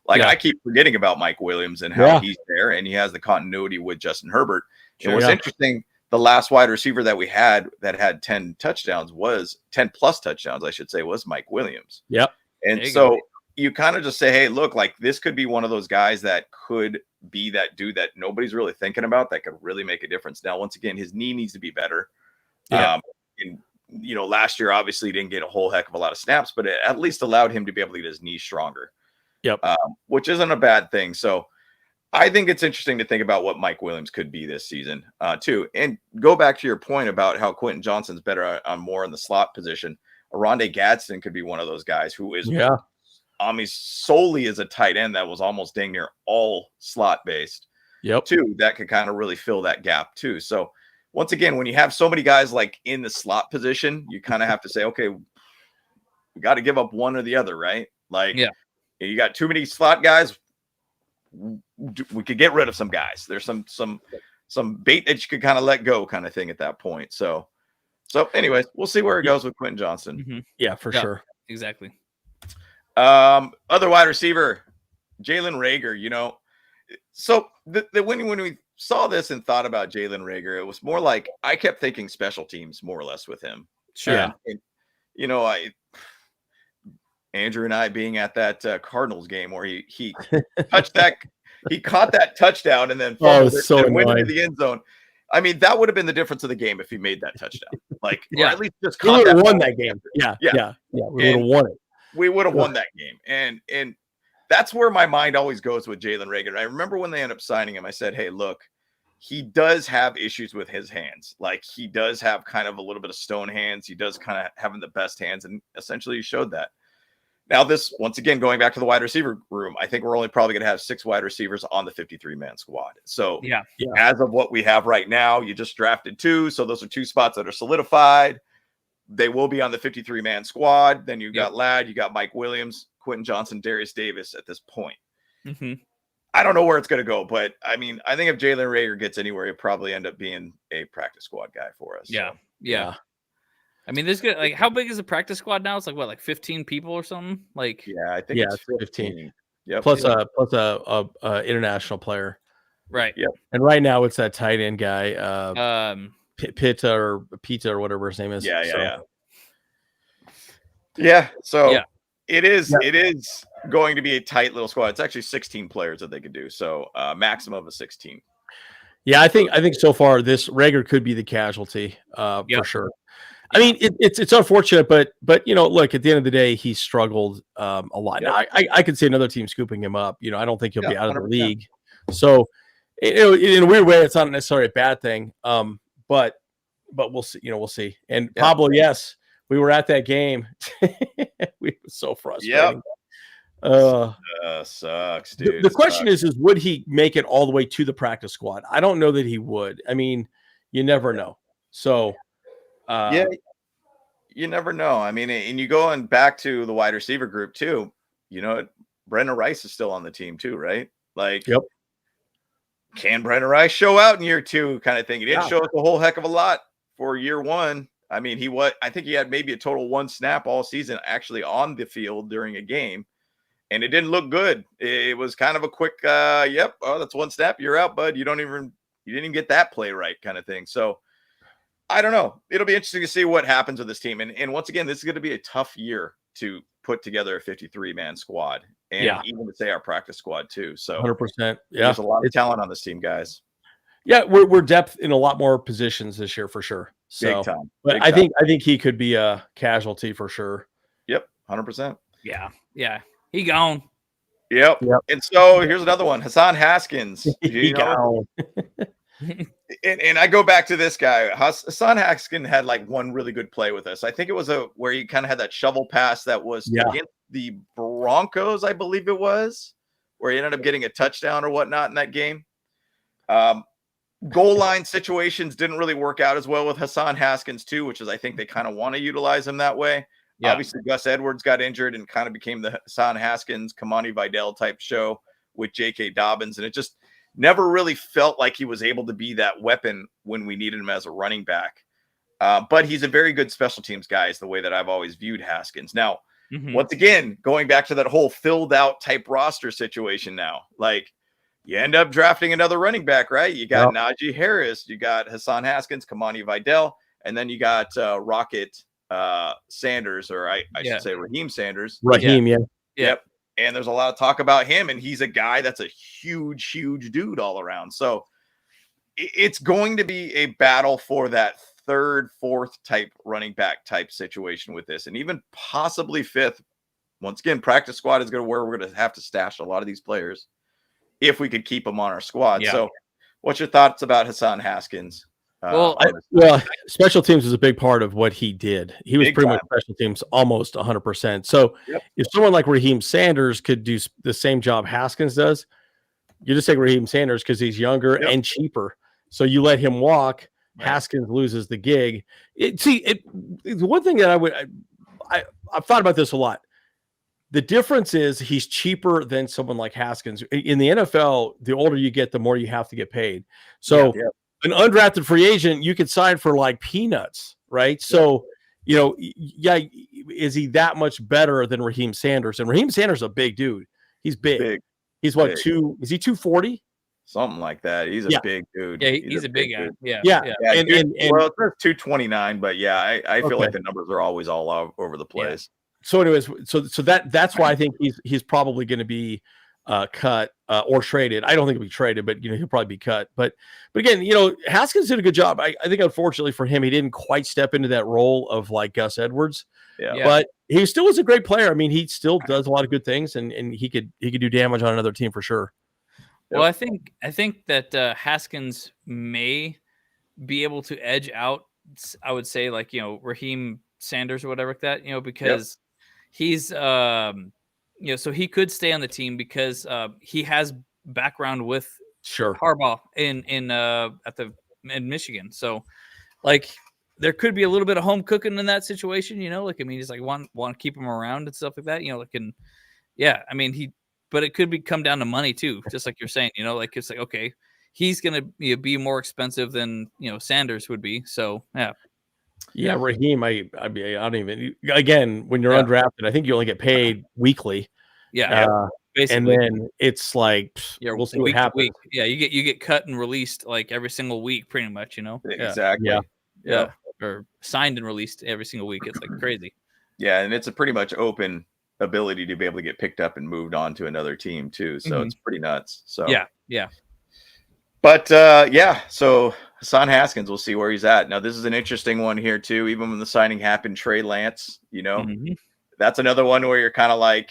S2: I keep forgetting about Mike Williams and how he's there, and he has the continuity with Justin Herbert. And what's interesting, the last wide receiver that we had that had 10 touchdowns was 10 plus touchdowns, I should say, was Mike Williams.
S3: Yep.
S2: And so you kind of just say, hey, look, like this could be one of those guys that could be that dude that nobody's really thinking about that could really make a difference. Now, once again, his knee needs to be better. Last year, obviously, he didn't get a whole heck of a lot of snaps, but it at least allowed him to be able to get his knee stronger.
S3: Yep.
S2: Which isn't a bad thing. So I think it's interesting to think about what Mike Williams could be this season, too. And go back to your point about how Quentin Johnston's better on more in the slot position. Aronde Gadsden could be one of those guys who is solely as a tight end that was almost dang near all slot based.
S3: Yep.
S2: Too, that could kind of really fill that gap too. So once again, when you have so many guys like in the slot position, you kind of have to say, okay, we got to give up one or the other, right? You got too many slot guys. We could get rid of some guys. There's some bait that you could kind of let go kind of thing at that point. So anyways, we'll see where it goes with Quentin Johnston.
S1: Mm-hmm.
S3: Yeah, for sure.
S1: Exactly.
S2: Other wide receiver, Jalen Reagor, so when we saw this and thought about Jalen Reagor, it was more like I kept thinking special teams more or less with him.
S3: Sure.
S2: And, Andrew and I being at that Cardinals game where he touched that, he caught that touchdown and then went into the end zone. I mean, that would have been the difference of the game if he made that touchdown. Or at least just caught
S3: we would have won that game. Yeah. We would have won it.
S2: We would have won that game. And that's where my mind always goes with Jalen Reagor. I remember when they ended up signing him, I said, hey, look, he does have issues with his hands. Like he does have kind of a little bit of stone hands. He does kind of having the best hands. And essentially he showed that. Now this, once again, going back to the wide receiver room, I think we're only probably going to have 6 wide receivers on the 53-man squad. So as of what we have right now, you just drafted 2. So those are 2 spots that are solidified. They will be on the 53-man squad. Then you got Ladd, you got Mike Williams, Quentin Johnston, Darius Davis at this point.
S1: Mm-hmm.
S2: I don't know where it's going to go, but I mean, I think if Jalen Reagor gets anywhere, he'll probably end up being a practice squad guy for us.
S1: Yeah. So. Yeah. I mean, there's good. How big is the practice squad now? It's like 15 people or something.
S2: I think it's 15.
S3: Yep. Plus a international player.
S1: Right.
S2: Yep.
S3: And right now it's that tight end guy, Pita or whatever his name is.
S2: So it is going to be a tight little squad. It's actually 16 players that they could do. So maximum of 16.
S3: Yeah, I think so far this Reagor could be the casualty for sure. I mean, it's unfortunate, but look, at the end of the day, he struggled a lot. Now, I could see another team scooping him up. I don't think he'll be out of the 100%. League. So, in a weird way, it's not necessarily a bad thing. But we'll see. We'll see. And Pablo, yes, we were at that game. We were so frustrating.
S2: Sucks, dude.
S3: The question is would he make it all the way to the practice squad? I don't know that he would. I mean, you never know. So.
S2: You never know. I mean, and you going back to the wide receiver group too, Brendan Rice is still on the team too, right? Can Brendan Rice show out in year 2 kind of thing? He didn't show us a whole heck of a lot for year 1. I mean, I think he had maybe a total 1 snap all season actually on the field during a game, and it didn't look good. It was kind of a quick, that's 1 snap, you're out, bud. You didn't even get that play right kind of thing. So, I don't know. It'll be interesting to see what happens with this team. And once again, this is going to be a tough year to put together a 53-man squad. And even to say our practice squad too. So
S3: 100%. Yeah.
S2: There's a lot of talent on this team, guys.
S3: Yeah, we're depth in a lot more positions this year for sure. So,
S2: big time.
S3: But I think he could be a casualty for sure.
S2: Yep, 100%.
S1: Yeah. He gone.
S2: Yep. And so here's another one. Hassan Haskins.
S3: He gone.
S2: And I go back to this guy. Hassan Haskins had one really good play with us. I think it was where he kind of had that shovel pass that was against the Broncos, I believe it was, where he ended up getting a touchdown or whatnot in that game. Goal line situations didn't really work out as well with Hassan Haskins too, which is I think they kind of want to utilize him that way.
S1: Yeah.
S2: Obviously, Gus Edwards got injured and kind of became the Hassan Haskins, Kamani Vidal type show with J.K. Dobbins. And it just never really felt like he was able to be that weapon when we needed him as a running back. But he's a very good special teams guy, is the way that I've always viewed Haskins. Now, once again, going back to that whole filled out type roster situation now, like you end up drafting another running back, right? You got Najee Harris, you got Hassan Haskins, Kamani Vidal, and then you got Rocket Sanders, or I should say Raheem Sanders.
S3: Raheem,
S2: Yep. And there's a lot of talk about him, and he's a guy that's a huge dude all around. So it's going to be a battle for that third, fourth type running back type situation with this, and even possibly fifth. Once again, practice squad is where we're going to have to stash a lot of these players if we could keep them on our squad. So what's your thoughts about Hassan Haskins?
S3: Well, special teams is a big part of what he did. He was pretty much special teams almost 100%. So if someone like Raheem Sanders could do the same job Haskins does, you just take Raheem Sanders because he's younger and cheaper. So you let him walk. Haskins loses the gig. It's one thing that I've thought about this a lot. The difference is he's cheaper than someone like Haskins. In the NFL, the older you get, the more you have to get paid. So an undrafted free agent, you could sign for like peanuts, right? So, is he that much better than Raheem Sanders? And Raheem Sanders is a big dude. He's big. He's what, is he 240?
S2: Something like that. He's a big dude.
S1: Yeah, he's a big guy.
S2: Yeah. And well, it's 229, but I feel like the numbers are always all over the place.
S3: So anyways, so that's why I think he's probably going to be cut or traded. I don't think he'll be traded, but he'll probably be cut. But again, Haskins did a good job. I think unfortunately for him, he didn't quite step into that role of like Gus Edwards. Yeah. But he still was a great player. I mean, he still does a lot of good things, and he could do damage on another team for sure.
S1: Well, I think that Haskins may be able to edge out, I would say, like, Raheem Sanders or whatever like that, because he's so he could stay on the team because he has background with Harbaugh in Michigan. So like there could be a little bit of home cooking in that situation, he's like want to keep him around and stuff like that, but it could come down to money too, just like you're saying, it's like, okay, he's going to be more expensive than, Sanders would be. So,
S3: yeah, Raheem, I don't even, again, when you're undrafted, I think you only get paid weekly. Basically. And then it's like, we'll see what happens.
S1: Yeah, you get cut and released like every single week, pretty much,
S2: Exactly.
S1: Yeah. Or signed and released every single week. It's like crazy.
S2: Yeah, and it's a pretty much open ability to be able to get picked up and moved on to another team too. So it's pretty nuts. So
S1: yeah.
S2: But so Hassan Haskins, we'll see where he's at. Now, this is an interesting one here too. Even when the signing happened, Trey Lance, that's another one where you're kind of like,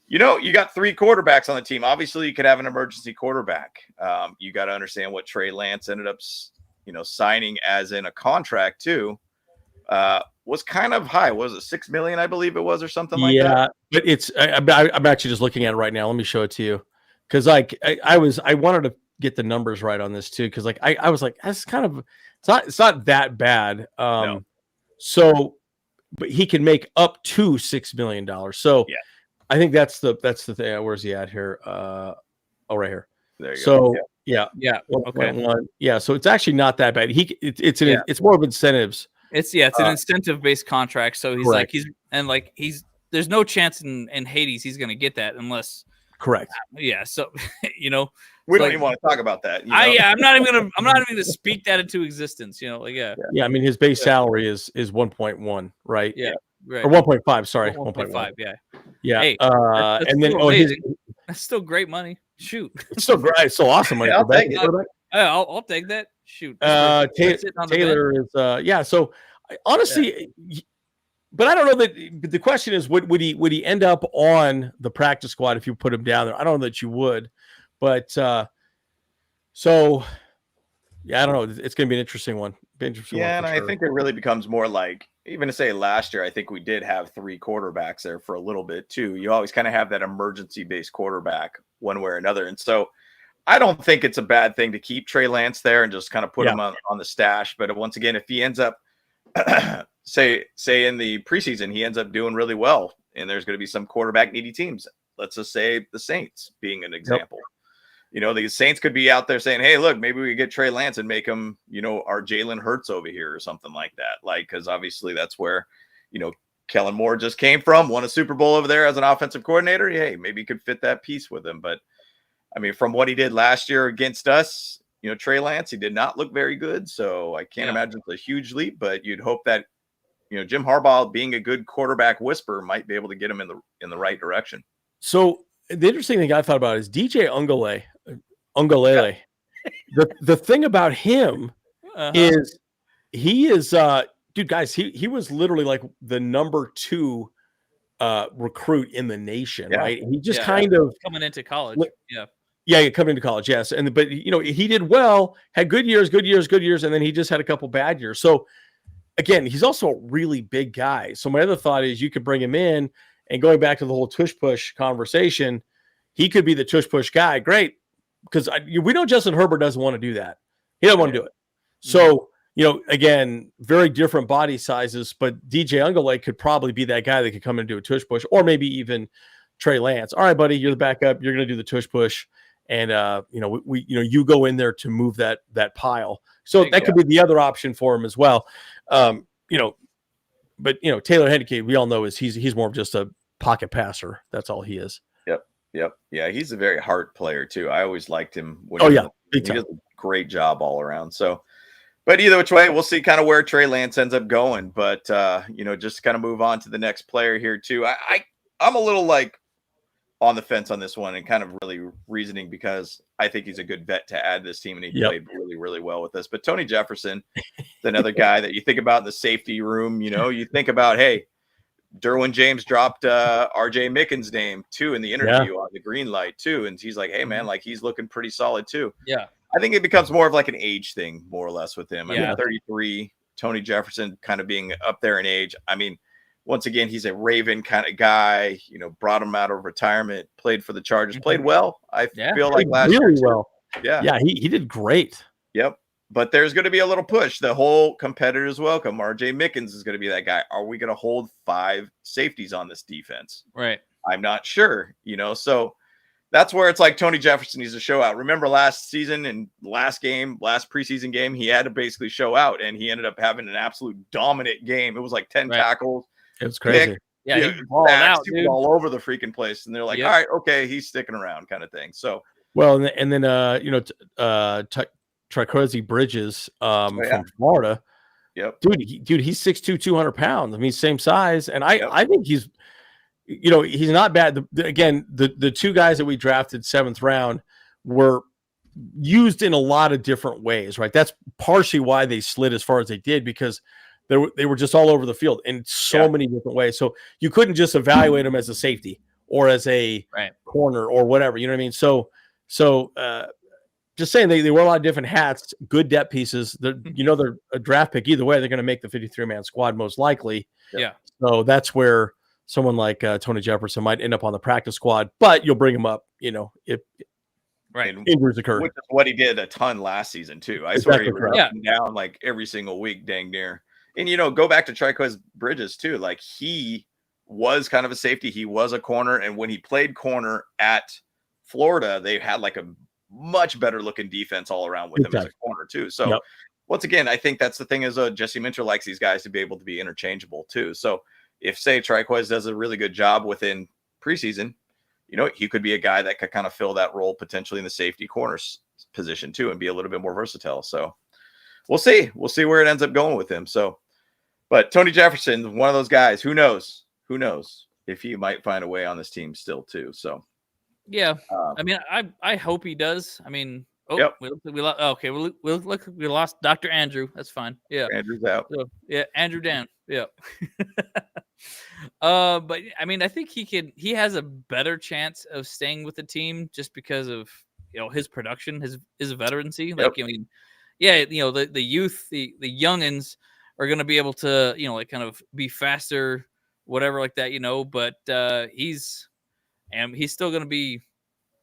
S2: you got three quarterbacks on the team. Obviously, you could have an emergency quarterback. You got to understand what Trey Lance ended up, signing as in a contract too. Was kind of high. Was it $6 million? I believe it was, or something like that.
S3: Yeah, but I'm actually just looking at it right now. Let me show it to you, because like I wanted to get the numbers right on this too, because like I was like, that's kind of it's not that bad.
S2: No.
S3: So, but he can make up to $6 million. So I think that's the thing. Where's he at here? Right here.
S2: There you
S3: go.
S2: go.
S3: Yeah.
S1: Okay.
S3: 1.1. Yeah. So it's actually not that bad. It's more of incentives.
S1: It's an incentive based contract. So he's
S3: correct.
S1: There's no chance in Hades he's going to get that unless.
S3: Correct.
S1: Yeah. So,
S2: we don't even want to talk about that.
S1: I'm not even going to speak that into existence.
S3: Yeah. I mean, his base salary is 1.1, right?
S1: Yeah. Right.
S3: Or 1.5. Sorry.
S1: 1.5. Yeah.
S3: Yeah.
S1: Hey, that's
S3: and then
S1: that's still great money. Shoot.
S3: It's still great. It's still awesome money.
S2: I'll take it.
S1: I'll take that. Shoot.
S3: Taylor is So honestly, but I don't know that. But the question is, would he end up on the practice squad if you put him down there? I don't know that you would, but I don't know. It's going to be an interesting one.
S2: I think it really becomes more like, even to say last year, I think we did have three quarterbacks there for a little bit too. You always kind of have that emergency based quarterback one way or another, and so I don't think it's a bad thing to keep Trey Lance there and just kind of put him on the stash. But once again, if he ends up say in the preseason he ends up doing really well, and there's going to be some quarterback needy teams. Let's just say the Saints being an example. The Saints could be out there saying, hey, look, maybe we get Trey Lance and make him, our Jalen Hurts over here or something like that. Because obviously that's where, Kellen Moore just came from, won a Super Bowl over there as an offensive coordinator. Hey, maybe you could fit that piece with him. But I mean, from what he did last year against us, Trey Lance, he did not look very good. So I can't imagine it's a huge leap, but you'd hope that, Jim Harbaugh being a good quarterback whisperer might be able to get him in the right direction.
S3: So the interesting thing I thought about is DJ Ungalele. The thing about him is he is dude, guys, he was literally like the number 2 recruit in the nation, right? He just kind of
S1: coming into college.
S3: Coming into college, yes. But he did well, had good years, and then he just had a couple bad years. So again, he's also a really big guy. So my other thought is you could bring him in, and going back to the whole tush push conversation, he could be the tush push guy. Great. Because we know Justin Herbert doesn't want to do that. He doesn't want to do it. So, again, very different body sizes, but DJ Ungalake could probably be that guy that could come and do a tush push, or maybe even Trey Lance. All right, buddy, you're the backup. You're going to do the tush push. And, you go in there to move that pile. So that could be the other option for him as well. But Taylor Heinicke, we all know he's more of just a pocket passer. That's all he is.
S2: Yep. Yeah, he's a very hard player too. I always liked him.
S3: He
S2: does a great job all around. So, but either which way, we'll see kind of where Trey Lance ends up going. But just kind of move on to the next player here too. I'm a little like on the fence on this one, and kind of really reasoning because I think he's a good vet to add this team, and he played really, really well with us. But Tony Jefferson is another guy that you think about in the safety room. You think about, hey, Derwin James dropped RJ Mickens' name too in the interview on the green light too. And he's like, hey man, like he's looking pretty solid too.
S1: Yeah.
S2: I think it becomes more of like an age thing, more or less with him. I mean, 33, Tony Jefferson kind of being up there in age. I mean, once again, he's a Raven kind of guy, brought him out of retirement, played for the Chargers, played well. I feel like last year.
S3: Really well.
S2: Yeah.
S3: Yeah. He did great.
S2: Yep. But there's going to be a little push. The whole competitors welcome. RJ Mickens is going to be that guy. Are we going to hold 5 safeties on this defense?
S1: Right.
S2: I'm not sure, So that's where it's like Tony Jefferson needs to show out. Remember last season and last preseason game, he had to basically show out, and he ended up having an absolute dominant game. It was like 10 tackles.
S3: It was crazy.
S2: Pick,
S1: he balled out, dude.
S2: All over the freaking place. And they're like, all right, okay, he's sticking around kind of thing. So,
S3: well, and then Tricozy Bridges from Florida.
S2: Yep.
S3: Dude, he's 6'2", 200 pounds. I mean, same size. And I think he's not bad. The 2 guys that we drafted 7th round were used in a lot of different ways, right? That's partially why they slid as far as they did, because they were just all over the field in so many different ways. So you couldn't just evaluate them as a safety or as a corner or whatever. You know what I mean? So just saying they wear a lot of different hats, good depth pieces. They're a draft pick either way. They're going to make the 53-man squad most likely.
S1: Yeah.
S3: So that's where someone like Tony Jefferson might end up on the practice squad, but you'll bring him up, if injuries occur.
S2: Which is what he did a ton last season too. I swear he was up and down like every single week, dang near. And go back to Tricozy Bridges too. Like he was kind of a safety. He was a corner, and when he played corner at Florida, they had like a much better looking defense all around with him as a corner too. So once again, I think that's the thing is Jesse Minter likes these guys to be able to be interchangeable too. So if say Tricozy does a really good job within preseason, he could be a guy that could kind of fill that role potentially in the safety corners position too, and be a little bit more versatile. So we'll see where it ends up going with him. So, but Tony Jefferson, one of those guys, who knows if he might find a way on this team still too. So,
S1: yeah, I mean, I hope he does. I mean, we lost Dr. Andrew. That's fine. Yeah,
S2: Andrew's out.
S1: So, Andrew down. Yeah. But I mean, I think he has a better chance of staying with the team just because of his production, his veterancy. Like I mean, the youth, the youngins are going to be able to like kind of be faster, whatever like that. But he's still going to be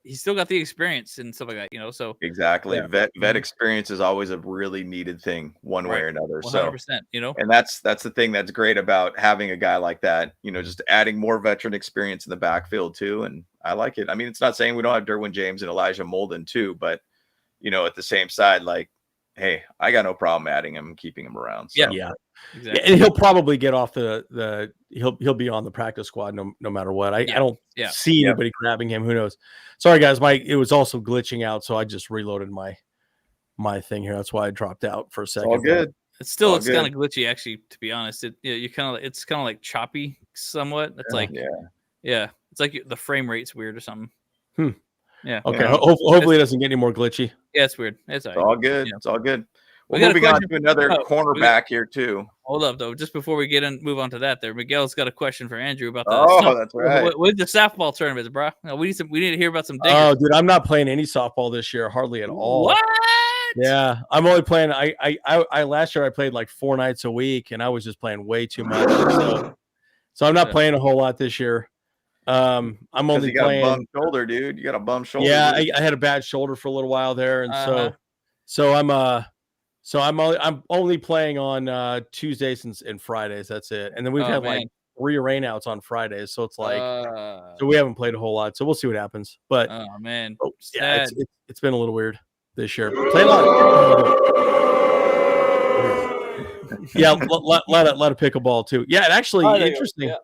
S1: he's still got the experience and stuff like that, so
S2: exactly. Vet experience is always a really needed thing one way or another.
S1: 100%,
S2: so, and that's the thing that's great about having a guy like that, just adding more veteran experience in the backfield too. And I like it. I mean, it's not saying we don't have Derwin James and Elijah Molden too, but at the same side, like, hey, I got no problem adding him and keeping him around. So.
S3: Yeah.
S1: Exactly.
S3: And he'll probably get off he'll be on the practice squad no matter what. I don't see anybody grabbing him. Who knows? Sorry guys, it was also glitching out, so I just reloaded my thing here. That's why I dropped out for a second.
S2: All good.
S1: It's kind of glitchy, actually, to be honest. It's kind of like choppy somewhat. It's it's like the frame rate's weird or something. Yeah.
S3: Okay. Hopefully it doesn't get any more glitchy.
S1: Yeah, it's weird. It's
S2: all good. It's all good. Well, moving on to another cornerback here too.
S1: Hold up, though. Just before we move on to that, Miguel's got a question for Andrew about
S2: that's right.
S1: With the softball tournaments, bro. We need to hear about some diggers.
S3: Oh, dude, I'm not playing any softball this year, hardly at all.
S1: What?
S3: Yeah, I'm only playing. I last year I played like 4 nights a week, and I was just playing way too much. So I'm not playing a whole lot this year. I'm only playing.
S2: A bum shoulder, dude. You got a bum shoulder.
S3: Yeah, I had a bad shoulder for a little while there, and so I'm only playing on Tuesdays and Fridays. That's it. And then we've had like 3 rainouts on Fridays, so it's like so we haven't played a whole lot. So we'll see what happens. But yeah, it's been a little weird this year. Play a lot. Yeah, a lot of pickleball too. Yeah, actually interesting. Yeah.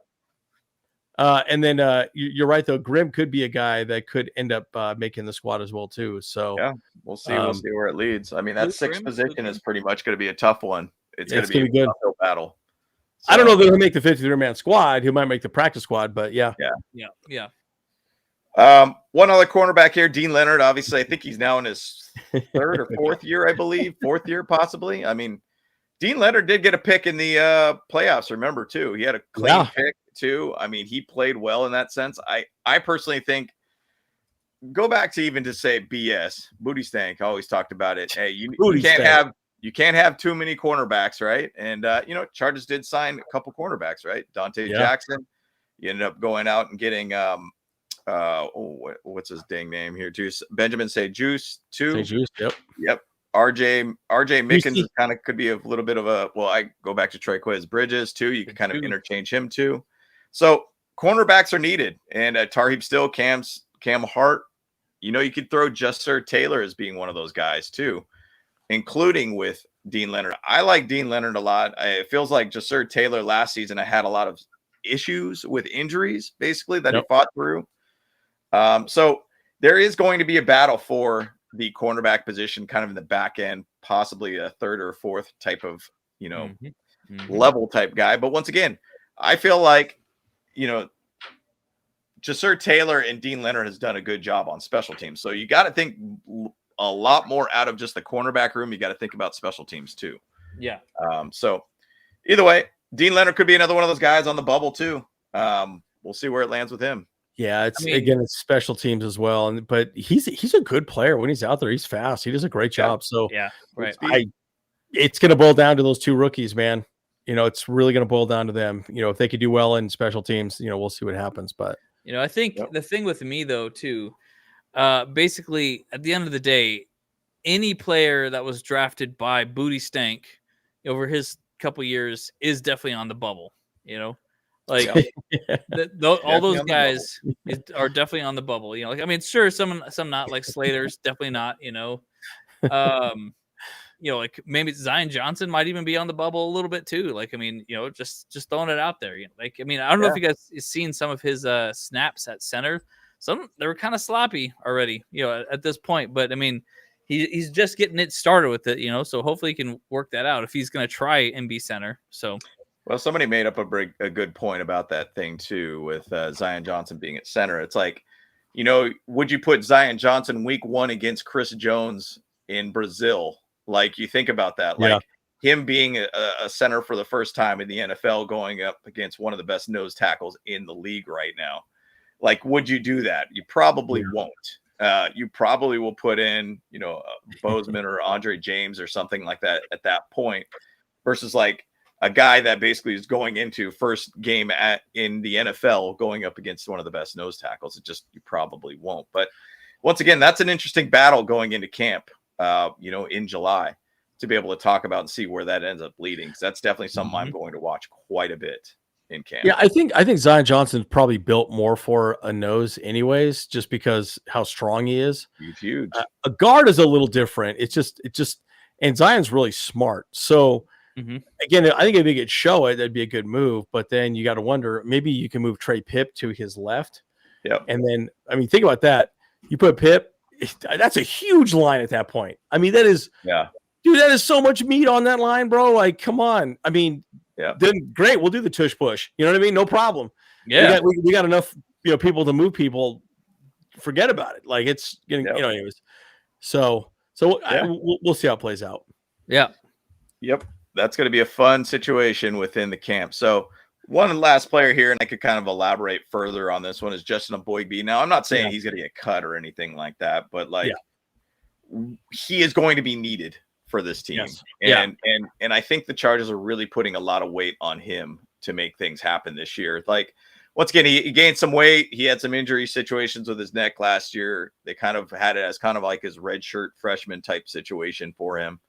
S3: And then you're right though. Grimm could be a guy that could end up making the squad as well too. So
S2: yeah, we'll see. We'll see where it leads. I mean, that 6th position is pretty much going to be a tough one. It's going to be a good battle.
S3: So, I don't know that he'll make the 53-man squad. He might make the practice squad, but yeah.
S2: One other cornerback here, Dean Leonard. Obviously, I think he's now in his 3rd or 4th year, I believe. 4th year, possibly. I mean, Dean Leonard did get a pick in the playoffs. Remember, too, he had a clean pick. Too. I mean, he played well in that sense. I personally think go back to even to say BS. Booty Stank always talked about it. Hey, you can't have too many cornerbacks, right? And Chargers did sign a couple cornerbacks, right? Dante Jackson. You ended up going out and getting what's his dang name here? Benjamin Juice too. Yep. RJ Mickens could be a little bit of a I go back to Troy Quiz Bridges too. You can kind of interchange him too. So cornerbacks are needed, and Tarheeb Still, Cam Hart. You could throw Jusser Taylor as being one of those guys too, including with Dean Leonard. I like Dean Leonard a lot. It feels like Jusser Taylor last season. I had a lot of issues with injuries, basically that he fought through. So there is going to be a battle for the cornerback position, kind of in the back end, possibly a 3rd or 4th type of level type guy. But once again, I feel like. Jusser Taylor and Dean Leonard has done a good job on special teams. So you got to think a lot more out of just the cornerback room. You got to think about special teams too.
S1: Yeah.
S2: So either way, Dean Leonard could be another one of those guys on the bubble too. We'll see where it lands with him.
S3: Yeah, it's special teams as well. But he's a good player when he's out there. He's fast. He does a great job. So
S1: right.
S3: It's going to boil down to those 2 rookies, man. It's really going to boil down to them. If they could do well in special teams, we'll see what happens. But
S1: I think the thing with me though too, basically at the end of the day, any player that was drafted by Booty Stank over his couple years is definitely on the bubble. All those guys are definitely on the bubble. Sure, some not, like Slater's definitely not. Like maybe Zion Johnson might even be on the bubble a little bit too. Just throwing it out there. I don't know if you guys seen some of his snaps at center. Some they were kind of sloppy already, at this point. But he's just getting it started with it, so hopefully he can work that out if he's going to try and be center. So,
S2: well, somebody made up a good point about that thing too, with Zion Johnson being at center. It's like, would you put Zion Johnson week 1 against Chris Jones in Brazil? Like, you think about that, like him being a center for the first time in the NFL, going up against one of the best nose tackles in the league right now. Like, would you do that? You probably won't. You probably will put in, Bozeman or Andre James or something like that at that point, versus like a guy that basically is going into first game in the NFL, going up against one of the best nose tackles. You probably won't. But once again, that's an interesting battle going into camp, in July, to be able to talk about and see where that ends up leading. So that's definitely something I'm going to watch quite a bit in camp.
S3: Yeah, I think Zion Johnson's probably built more for a nose anyways, just because how strong he is.
S2: He's huge.
S3: A guard is a little different. It just, and Zion's really smart. So again, I think if he could show it, that'd be a good move. But then you got to wonder, maybe you can move Trey Pip to his left.
S2: Yep.
S3: And then, I mean, think about that. You put Pip, that's a huge line at that point. I mean, that is, dude, that is so much meat on that line, bro. Like, come on. I mean, then great. We'll do the tush push. You know what I mean? No problem.
S1: Yeah.
S3: We got enough, people to move people. Forget about it. Like it's getting, anyways. So we'll see how it plays out.
S1: Yeah.
S2: Yep. That's going to be a fun situation within the camp. So one last player here, and I could kind of elaborate further on this one, is Justin Aboigbe. Now, I'm not saying he's going to get cut or anything like that, but he is going to be needed for this team.
S3: Yes.
S2: And I think the Chargers are really putting a lot of weight on him to make things happen this year. Like, once again, he gained some weight. He had some injury situations with his neck last year. They kind of had it as kind of like his redshirt freshman type situation for him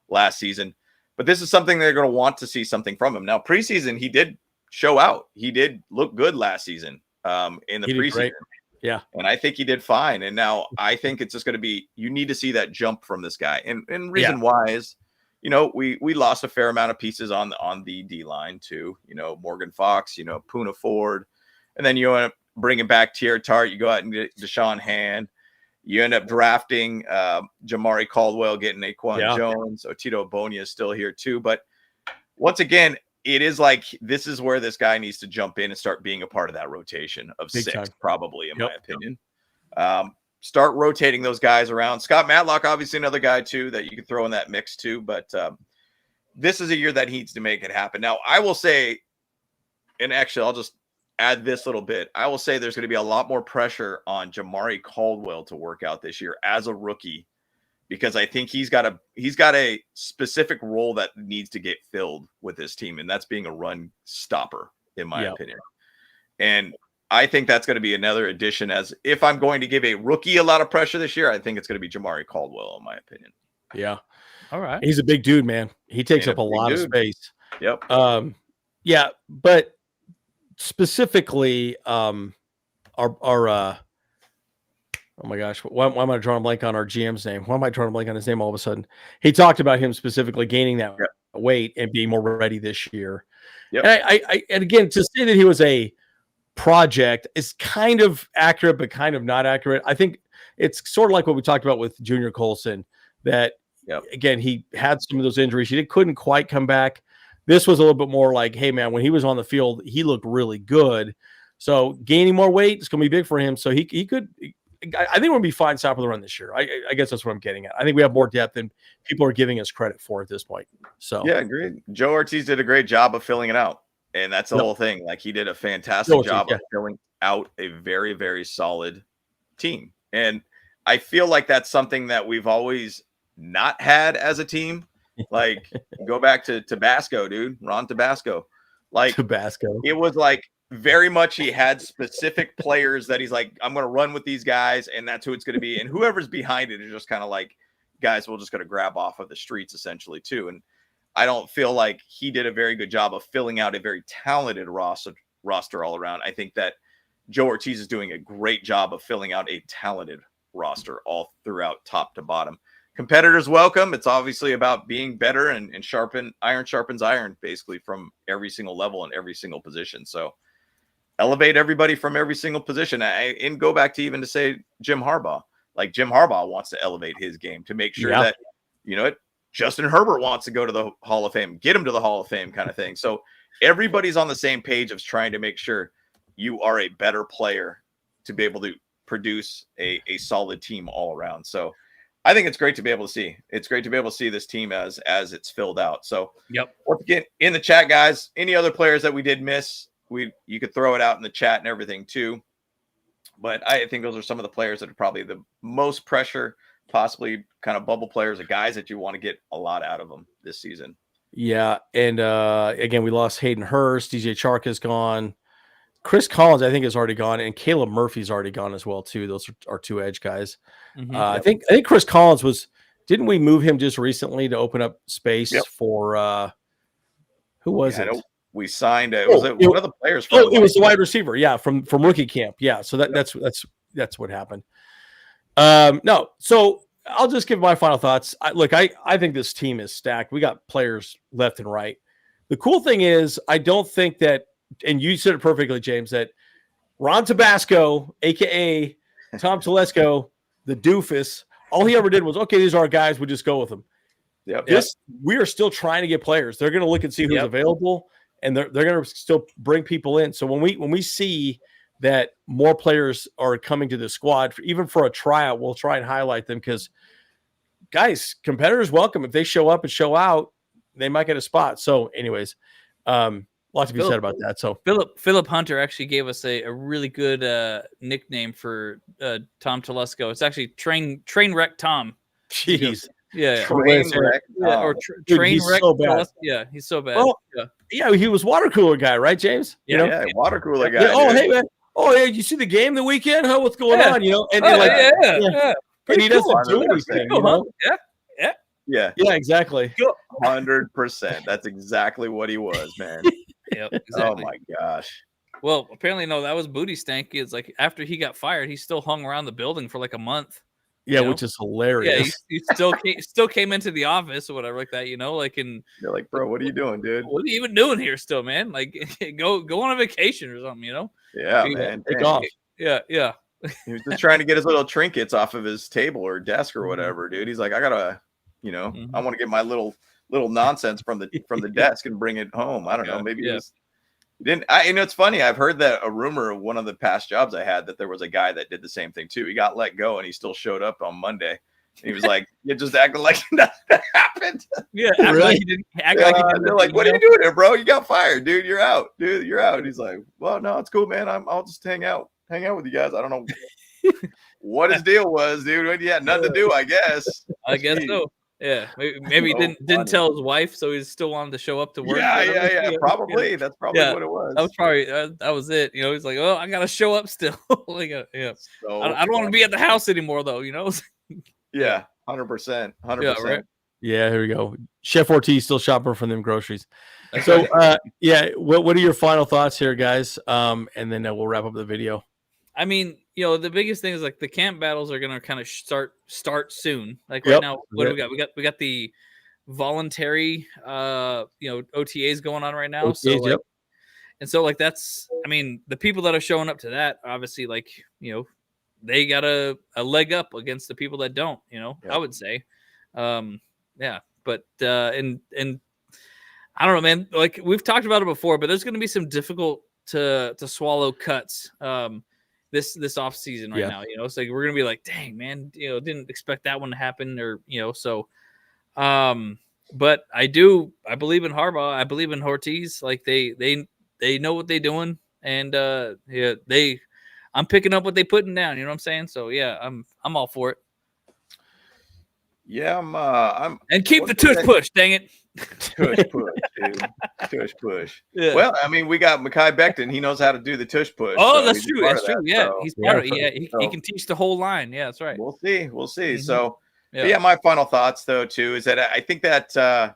S2: last season. But this is something they're going to want to see something from him. Now, preseason, he did show out. He did look good last season in the preseason.
S3: Great. Yeah.
S2: And I think he did fine. And now I think it's just going to be, you need to see that jump from this guy. And reason why is, we lost a fair amount of pieces on the D line too. Morgan Fox, Poona Ford. And then you end up bringing back Tier Tart. You go out and get Deshaun Hand. You end up drafting Jamari Caldwell, getting Aquan Jones. Otito Bonia is still here too. But once again, it is like, this is where this guy needs to jump in and start being a part of that rotation of Big 6, time. Probably, in my opinion. Start rotating those guys around. Scott Matlock, obviously another guy too that you could throw in that mix too. But this is a year that needs to make it happen. Now, I will say, and actually I'll just add this little bit. I will say there's going to be a lot more pressure on Jamari Caldwell to work out this year as a rookie, because I think he's got a specific role that needs to get filled with this team, and that's being a run stopper, in my opinion. And I think that's going to be another addition. As if I'm going to give a rookie a lot of pressure this year, I think it's going to be Jamari Caldwell, in my opinion.
S3: Yeah.
S1: All right.
S3: He's a big dude, man. He takes up a lot of space.
S2: Yep.
S3: But specifically, our oh my gosh, why am I drawing a blank on our GM's name? Why am I drawing a blank on his name all of a sudden? He talked about him specifically gaining that weight and being more ready this year.
S2: Yep.
S3: And again, to say that he was a project is kind of accurate, but kind of not accurate. I think it's sort of like what we talked about with Junior Colson, that again, he had some of those injuries. He couldn't quite come back. This was a little bit more like, hey, man, when he was on the field, he looked really good. So gaining more weight is going to be big for him. So he could – I think we're going to be fine stopping the run this year. I guess that's what I'm getting at. I think we have more depth than people are giving us credit for at this point. So
S2: yeah, agreed. Joe Ortiz did a great job of filling it out. And that's the whole thing. Like, he did a fantastic job of filling out a very, very solid team. And I feel like that's something that we've always not had as a team. Like, go back to Tabasco, dude. Ron Tabasco. Like,
S3: Tabasco.
S2: It was like very much he had specific players that he's like, I'm going to run with these guys, and that's who it's going to be. And whoever's behind it is just kind of like guys we're just going to grab off of the streets, essentially, too. And I don't feel like he did a very good job of filling out a very talented roster all around. I think that Joe Ortiz is doing a great job of filling out a talented roster all throughout, top to bottom. Competitors welcome. It's obviously about being better and iron sharpens iron, basically, from every single level and every single position. So elevate everybody from every single position. And go back to even to say Jim Harbaugh. Like, Jim Harbaugh wants to elevate his game to make sure that, Justin Herbert wants to go to the Hall of Fame, get him to the Hall of Fame kind of thing. So everybody's on the same page of trying to make sure you are a better player to be able to produce a solid team all around. So I think it's great to be able to see. It's great to be able to see this team as it's filled out. So once again, in the chat, guys, any other players that we did miss, you could throw it out in the chat and everything too. But I think those are some of the players that are probably the most pressure, possibly kind of bubble players, or guys that you want to get a lot out of them this season.
S3: Yeah. And again, we lost Hayden Hurst. DJ Chark is gone. Chris Collins, I think, has already gone, and Caleb Murphy's already gone as well too. Those are two edge guys.
S1: Mm-hmm.
S3: I think Chris Collins was. Didn't we move him just recently to open up space for who was it?
S2: We signed one of the players from
S3: it was the wide receiver, from rookie camp. Yeah, so that's what happened. No, so I'll just give my final thoughts. I think this team is stacked. We got players left and right. The cool thing is, I don't think that, and you said it perfectly, James, that Ron Tabasco, aka Tom Telesco, the doofus, all he ever did was, okay, these are our guys, we'll just go with them. We are still trying to get players. They're going to look and see who's available, and they're going to still bring people in. So when we see that more players are coming to the squad, even for a tryout, we'll try and highlight them, because guys, competitors welcome. If they show up and show out, they might get a spot. So anyways, lots to be said about that. So
S1: Philip Hunter actually gave us a really good nickname for Tom Telesco. It's actually Train Wreck Tom.
S3: Jeez.
S1: Yeah.
S2: Train Wreck Tom.
S1: Train Wreck.
S3: So bad.
S1: Yeah, he's so bad.
S3: Well, he was water cooler guy, right, James?
S2: Water cooler guy.
S3: Hey man. Oh, yeah, you see the game the weekend? Huh? What's going on? And he doesn't do anything.
S2: Yeah,
S3: exactly.
S2: 100%. That's exactly what he was, man.
S1: Yep, exactly.
S2: Oh my gosh.
S1: Well, apparently no, that was Booty Stanky. It's like after he got fired, he still hung around the building for like a month.
S3: Yeah, which is hilarious.
S1: Yeah, he still came into the office or whatever like that, and
S2: you're like, bro, what are you doing, dude?
S1: What are you even doing here still, man? Like, go on a vacation or something,
S2: Yeah, man.
S3: Take off.
S1: Yeah.
S2: He was just trying to get his little trinkets off of his table or desk or whatever, dude. He's like, I gotta, I want to get my little nonsense from the desk and bring it home. I don't know. Maybe he didn't. It's funny. I've heard that a rumor of one of the past jobs I had that there was a guy that did the same thing too. He got let go and he still showed up on Monday. And he was like, "You just acting like nothing happened."
S1: Yeah, really? He didn't act like he didn't.
S2: They're like, "What are you doing here, bro? You got fired, dude. You're out, dude. You're out." And he's like, "Well, no, it's cool, man. I'll just hang out with you guys. I don't know what his deal was, dude. He had nothing to do, I guess.
S1: I guess so. Yeah, maybe he didn't tell his wife, so he still wanted to show up to work.
S2: Yeah. Probably that's probably what it was.
S1: That was probably that was it. He's like, "Oh, I gotta show up still." I don't want to be at the house anymore, though.
S2: Yeah, 100%.
S1: Yeah, right.
S3: Yeah, here we go. Chef Ortiz still shopping from them groceries. So, what are your final thoughts here, guys? And then we'll wrap up the video.
S1: I mean, the biggest thing is like the camp battles are gonna kind of start soon. Like right now, what do we got? We got the voluntary OTAs going on right now.
S3: OTAs,
S1: so that's, I mean, the people that are showing up to that, obviously, they got a leg up against the people that don't. I would say, but and I don't know, man. Like we've talked about it before, but there's going to be some difficult to swallow cuts. This off season right now, it's like we're gonna be like, dang, man, didn't expect that one to happen, or so. But I believe in Harbaugh. I believe in Ortiz. Like they know what they're doing, and I'm picking up what they putting down. You know what I'm saying? So yeah, I'm all for it.
S2: Yeah, I'm
S1: and keep the tush push, dang it.
S2: Tush push, dude. Tush push. Yeah. Well, I mean, we got Mekhi Becton. He knows how to do the tush push.
S1: Oh, so that's true. That's true. Yeah, he's part of it. Yeah, he can teach the whole line. Yeah, that's right.
S2: We'll see. Mm-hmm. So, my final thoughts though too is that I think that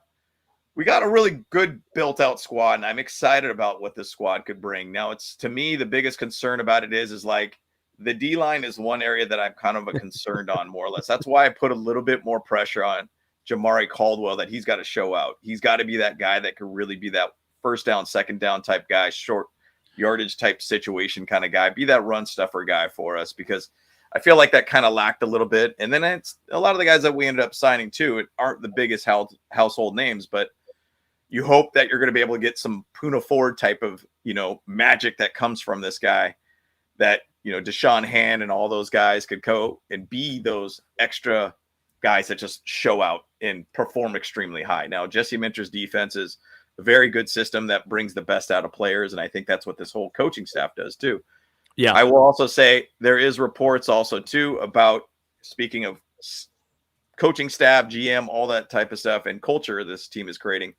S2: we got a really good built out squad, and I'm excited about what this squad could bring. Now, it's to me the biggest concern about it is like the D line is one area that I'm kind of concerned on more or less. That's why I put a little bit more pressure on Jamari Caldwell, that he's got to show out. He's got to be that guy that could really be that first down, second down type guy, short yardage type situation kind of guy, be that run stuffer guy for us, because I feel like that kind of lacked a little bit. And then it's a lot of the guys that we ended up signing too, it aren't the biggest household names, but you hope that you're going to be able to get some Puna Ford type of, magic that comes from this guy, that, Deshaun Hand and all those guys could go and be those extra guys that just show out and perform extremely high. Now, Jesse Minter's defense is a very good system that brings the best out of players, and I think that's what this whole coaching staff does too. Yeah. I will also say there is reports also too about, speaking of coaching staff, GM, all that type of stuff and culture this team is creating.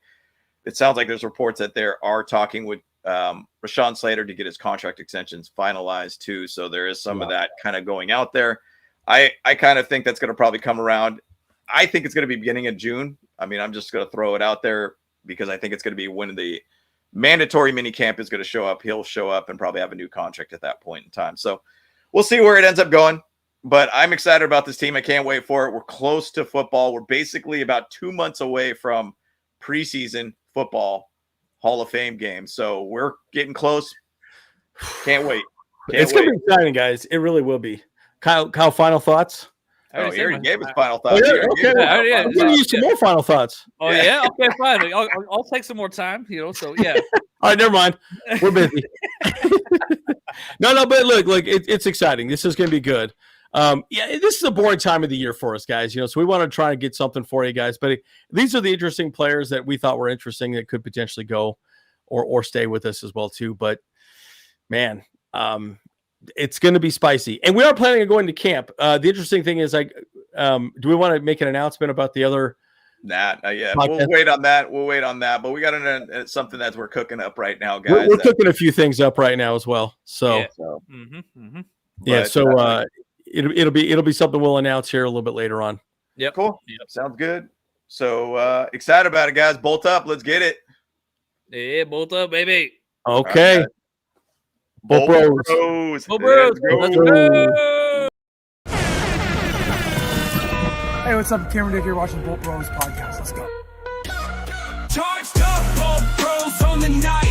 S2: It sounds like there's reports that they are talking with Rashawn Slater to get his contract extensions finalized too. So there is some of that kind of going out there. I kind of think that's going to probably come around. I think it's going to be beginning of June. I mean, I'm just going to throw it out there because I think it's going to be when the mandatory mini camp is going to show up. He'll show up and probably have a new contract at that point in time. So we'll see where it ends up going. But I'm excited about this team. I can't wait for it. We're close to football. We're basically about 2 months away from preseason football Hall of Fame game. So we're getting close. Can't wait.
S3: It's going to be exciting, guys. It really will be. Kyle, final thoughts?
S2: Oh, he already gave his final thoughts.
S3: Oh, yeah, okay. I'm going to use some more final thoughts.
S1: Oh, yeah? Okay, fine. I'll take some more time, so yeah.
S3: All right, never mind. We're busy. No, but look, it's exciting. This is going to be good. This is a boring time of the year for us, guys. So we want to try and get something for you guys. But these are the interesting players that we thought were interesting that could potentially go or stay with us as well, too. But, man, it's going to be spicy. And we are planning on going to camp. The interesting thing is, do we want to make an announcement about the other?
S2: Nah, yeah. We'll wait on that. But we got something that we're cooking up right now, guys.
S3: We're cooking a few things up right now as well. So, it'll be something we'll announce here a little bit later on.
S2: Yep. Cool. Yep. Sounds good. So excited about it, guys. Bolt up. Let's get it.
S1: Yeah, bolt up, baby.
S3: Okay. Right, Bolt
S2: Bros.
S1: Bolt Bros. Let's go.
S6: Hey, what's up? Cameron Dick here watching Bolt Bros podcast. Let's go.
S5: Charged up, Bolt Bros on the night.